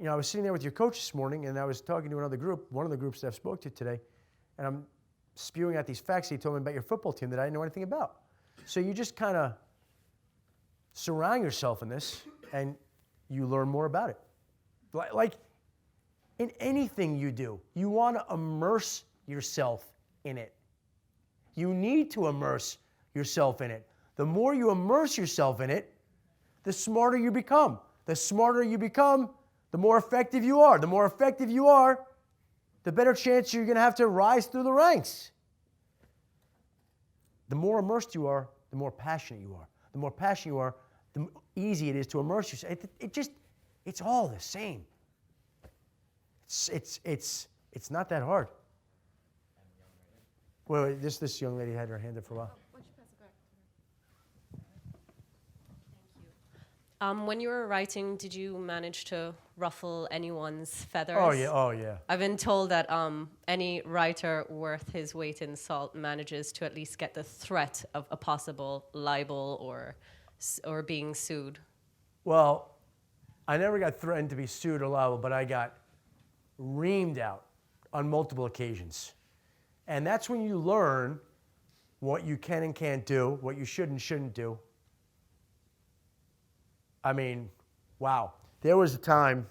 Speaker 2: I was sitting there with your coach this morning, and I was talking to another group, one of the groups that I've spoke to today, and I'm spewing out these facts he told me about your football team that I didn't know anything about. So you just kind of surround yourself in this, and you learn more about it. Like in anything you do, you want to immerse yourself in it. You need to immerse yourself in it. The more you immerse yourself in it, the smarter you become. The smarter you become, the more effective you are. The more effective you are, the better chance you're going to have to rise through the ranks. The more immersed you are, the more passionate you are. The more passionate you are, the easy it is to immerse yourself. It's all the same. It's not that hard. Wait, this young lady had her hand up for a while.
Speaker 16: When you were writing, did you manage to ruffle anyone's feathers?
Speaker 2: Oh yeah.
Speaker 16: I've been told that any writer worth his weight in salt manages to at least get the threat of a possible libel or being sued.
Speaker 2: Well, I never got threatened to be sued or libel, but I got reamed out on multiple occasions. And that's when you learn what you can and can't do, what you should and shouldn't do. Wow. There was a time,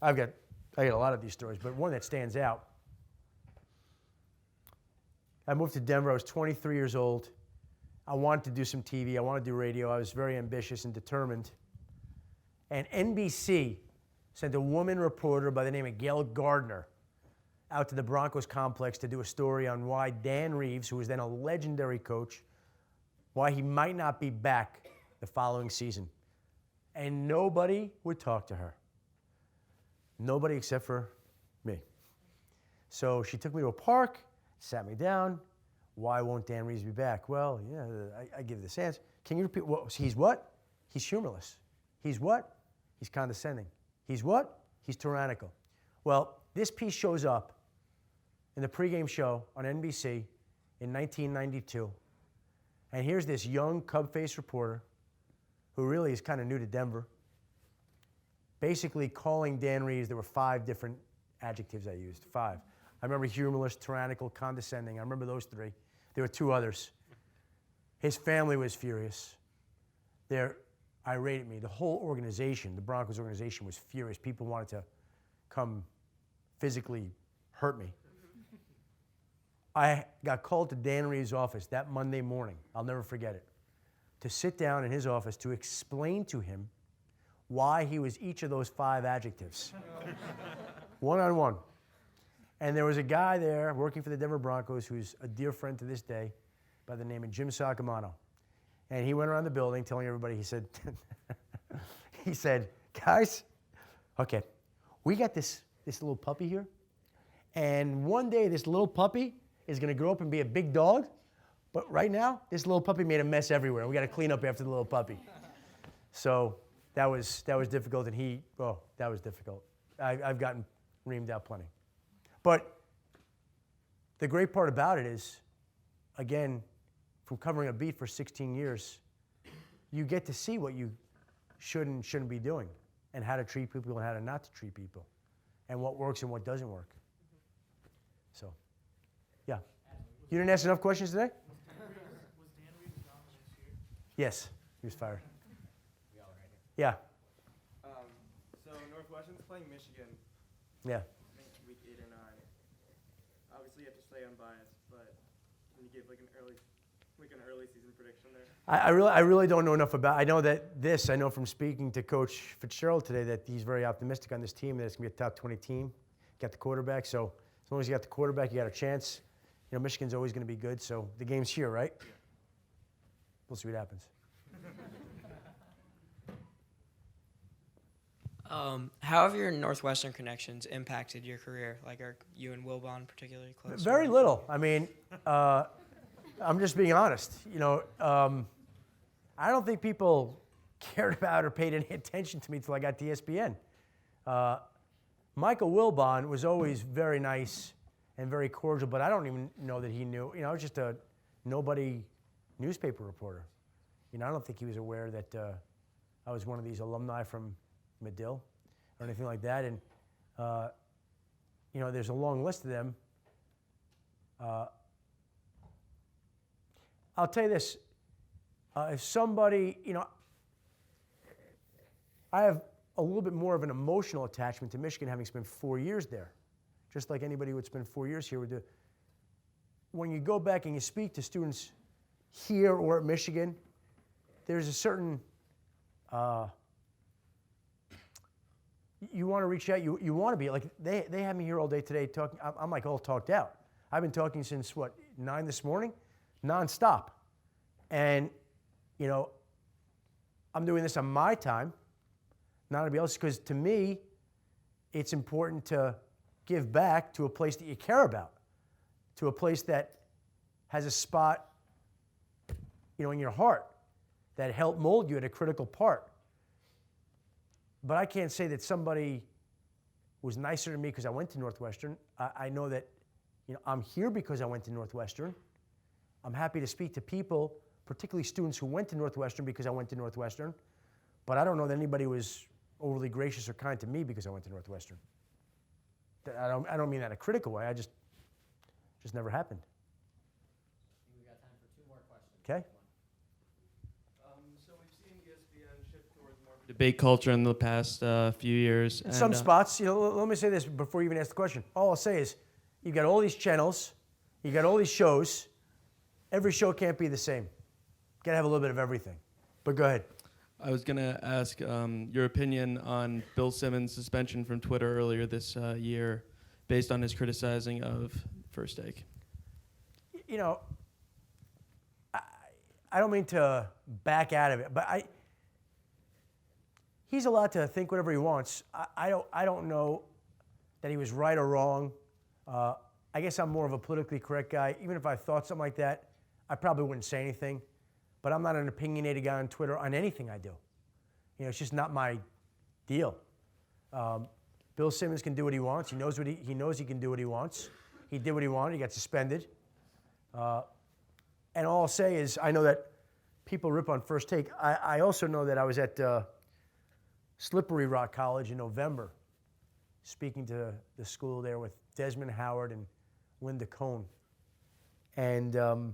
Speaker 2: I got a lot of these stories, but one that stands out. I moved to Denver. I was 23 years old. I wanted to do some TV. I wanted to do radio. I was very ambitious and determined. And NBC sent a woman reporter by the name of Gail Gardner out to the Broncos complex to do a story on why Dan Reeves, who was then a legendary coach, why he might not be back the following season. And nobody would talk to her. Nobody except for me. So she took me to a park, sat me down. Why won't Dan Reeves be back? Well, yeah, I give this answer. Can you repeat? Well, he's what? He's humorless. He's what? He's condescending. He's what? He's tyrannical. Well, this piece shows up in the pregame show on NBC in 1992. And here's this young Cub-faced reporter who really is kind of new to Denver, basically calling Dan Reeves. There were 5 different adjectives I used, 5. I remember humorless, tyrannical, condescending. I remember those 3. There were 2 others. His family was furious. They're irate at me. The whole organization, the Broncos organization, was furious. People wanted to come physically hurt me. I got called to Dan Reeves' office that Monday morning. I'll never forget it. To sit down in his office to explain to him why he was each of those 5 adjectives. One-on-one. And there was a guy there working for the Denver Broncos who's a dear friend to this day by the name of Jim Sacamano. And he went around the building telling everybody, he said, guys, okay, we got this little puppy here. And one day this little puppy is going to grow up and be a big dog. But right now, this little puppy made a mess everywhere. We got to clean up after the little puppy. So that was difficult. And that was difficult. I've gotten reamed out plenty. But the great part about it is, again, from covering a beat for 16 years, you get to see what you should and shouldn't be doing, and how to treat people and how to not to treat people, and what works and what doesn't work. So, yeah. You didn't ask enough questions today?
Speaker 17: Was Dan Reeves gone last year?
Speaker 2: Yes, he was fired. Yeah.
Speaker 18: So Northwestern's playing Michigan.
Speaker 2: Yeah.
Speaker 18: I think week 8 or 9. Obviously, you have to stay unbiased, but can you give like an early season prediction there?
Speaker 2: I really don't know enough about. I know from speaking to Coach Fitzgerald today that he's very optimistic on this team, that it's gonna be a top 20 team. Got the quarterback, so as long as you got the quarterback, you got a chance. You know, Michigan's always gonna be good. So the game's here, right? Yeah. We'll see what happens.
Speaker 19: How have your Northwestern connections impacted your career? Like, are you and Wilbon particularly close?
Speaker 2: Very little. I mean, I'm just being honest. You know, I don't think people cared about or paid any attention to me until I got to ESPN. Michael Wilbon was always very nice and very cordial, but I don't even know that he knew. You know, I was just a nobody newspaper reporter. You know, I don't think he was aware that I was one of these alumni from Medill or anything like that. And, you know, there's a long list of them. I'll tell you this. If somebody, you know, I have a little bit more of an emotional attachment to Michigan, having spent 4 years there. Just like anybody who would spend 4 years here would do. When you go back and you speak to students here or at Michigan, there's a certain, you want to reach out, you want to be, like, they have me here all day today talking, I'm like all talked out. I've been talking since, 9 this morning? Nonstop. And, you know, I'm doing this on my time, not anybody else, because to me, it's important to give back to a place that you care about, to a place that has a spot, you know, in your heart, that helped mold you at a critical part. But I can't say that somebody was nicer to me because I went to Northwestern. I know that, you know, I'm here because I went to Northwestern. I'm happy to speak to people, particularly students who went to Northwestern because I went to Northwestern. But I don't know that anybody was overly gracious or kind to me because I went to Northwestern. I don't mean that in a critical way. I just never happened.
Speaker 3: We got time for 2 more questions.
Speaker 2: Okay.
Speaker 18: So we've seen ESPN shift towards more
Speaker 6: Debate culture in the past few years.
Speaker 2: In some spots, you know, let me say this before you even ask the question. All I'll say is, you've got all these channels, you got all these shows. Every show can't be the same. Got to have a little bit of everything. But go ahead.
Speaker 6: I was going to ask your opinion on Bill Simmons' suspension from Twitter earlier this year based on his criticizing of First Take.
Speaker 2: You know, I don't mean to back out of it, but he's allowed to think whatever he wants. I don't know that he was right or wrong. I guess I'm more of a politically correct guy. Even if I thought something like that, I probably wouldn't say anything. But I'm not an opinionated guy on Twitter on anything I do. You know, it's just not my deal. Bill Simmons can do what he wants. He knows he can do what he wants. He did what he wanted. He got suspended. And all I'll say is I know that people rip on First Take. I also know that I was at Slippery Rock College in November speaking to the school there with Desmond Howard and Linda Cohn. And the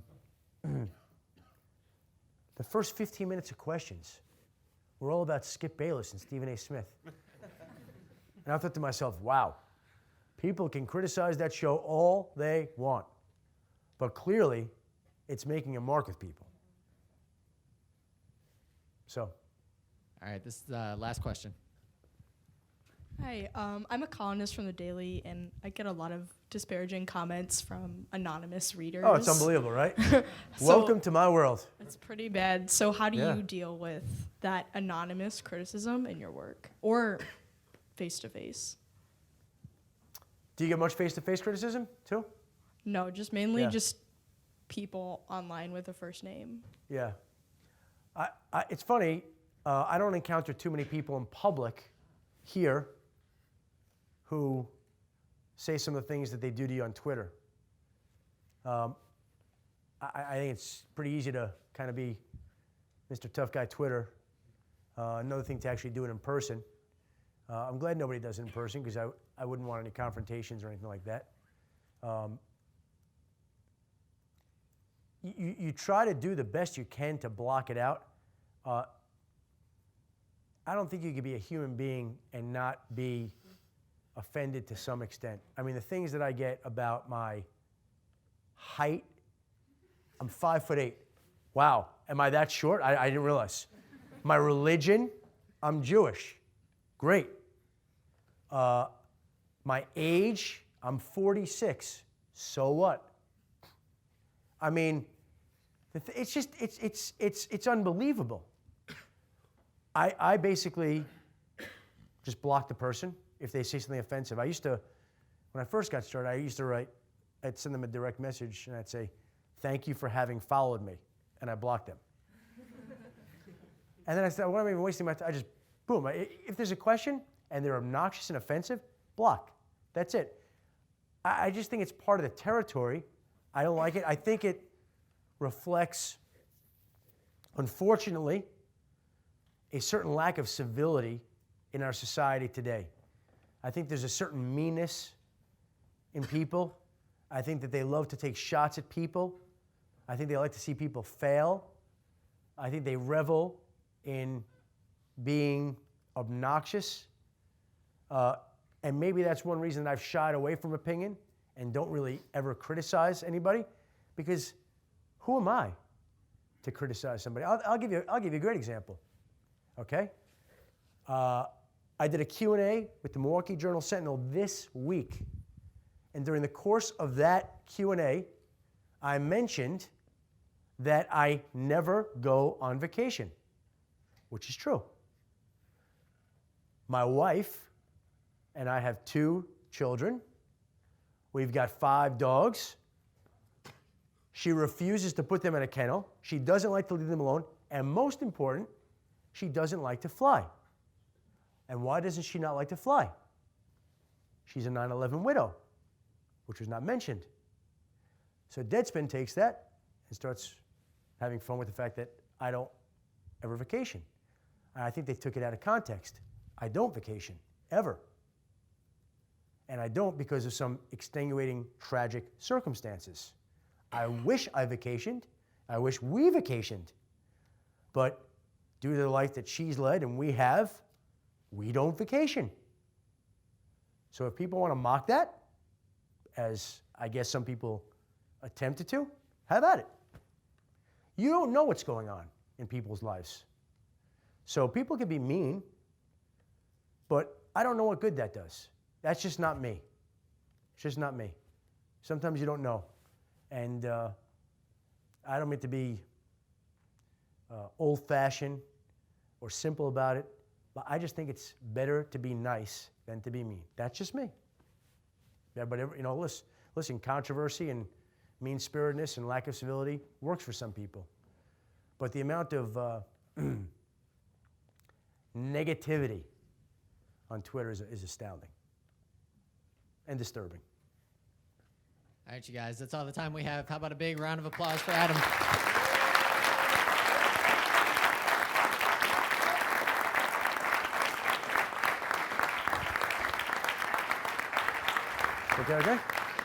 Speaker 2: first 15 minutes of questions were all about Skip Bayless and Stephen A. Smith. And I thought to myself, wow, people can criticize that show all they want, but clearly it's making a mark with people. So.
Speaker 20: All right, this is the last question.
Speaker 21: Hi, I'm a columnist from the Daily, and I get a lot of disparaging comments from anonymous readers.
Speaker 2: Oh, it's unbelievable, right? Welcome to my world.
Speaker 21: It's pretty bad. So how do you deal with that anonymous criticism in your work, or face-to-face?
Speaker 2: Do you get much face-to-face criticism, too?
Speaker 21: No, just mainly just people online with a first name.
Speaker 2: Yeah. It's funny, I don't encounter too many people in public here who say some of the things that they do to you on Twitter. I think it's pretty easy to kind of be Mr. Tough Guy Twitter. Another thing to actually do it in person. I'm glad nobody does it in person because I wouldn't want any confrontations or anything like that. You try to do the best you can to block it out. I don't think you could be a human being and not be offended to some extent. I mean, the things that I get about my height, I'm 5'8". Wow, am I that short? I didn't realize. My religion, I'm Jewish. Great. My age, I'm 46. So what? I mean, it's just, it's unbelievable. I basically just block the person if they say something offensive. I used to, when I first got started, I used to write, I'd send them a direct message and I'd say, thank you for having followed me. And I blocked them. And then I said, what am I even wasting my time? I just, boom. If there's a question and they're obnoxious and offensive, block. That's it. I just think it's part of the territory. I don't like it. I think it reflects, unfortunately, a certain lack of civility in our society today. I think there's a certain meanness in people. I think that they love to take shots at people. I think they like to see people fail. I think they revel in being obnoxious. And maybe that's one reason that I've shied away from opinion and don't really ever criticize anybody, because who am I to criticize somebody? I'll give you a great example. Okay? I did a Q&A with the Milwaukee Journal-Sentinel this week. And during the course of that Q&A, I mentioned that I never go on vacation, which is true. My wife and I have 2 children. We've got 5 dogs. She refuses to put them in a kennel. She doesn't like to leave them alone. And most important, she doesn't like to fly. And why doesn't she not like to fly? She's a 9/11 widow, which was not mentioned. So Deadspin takes that and starts having fun with the fact that I don't ever vacation. And I think they took it out of context. I don't vacation, ever. And I don't because of some extenuating, tragic circumstances. I wish I vacationed. I wish we vacationed. But due to the life that she's led and we have, we don't vacation. So if people want to mock that, as I guess some people attempted to, have at it. You don't know what's going on in people's lives. So people can be mean, but I don't know what good that does. That's just not me. It's just not me. Sometimes you don't know. And I don't mean to be old-fashioned or simple about it. But I just think it's better to be nice than to be mean. That's just me. Yeah, but listen, controversy and mean-spiritedness and lack of civility works for some people. But the amount of negativity on Twitter is astounding and disturbing.
Speaker 20: All right, you guys, that's all the time we have. How about a big round of applause for Adam?
Speaker 2: Okay.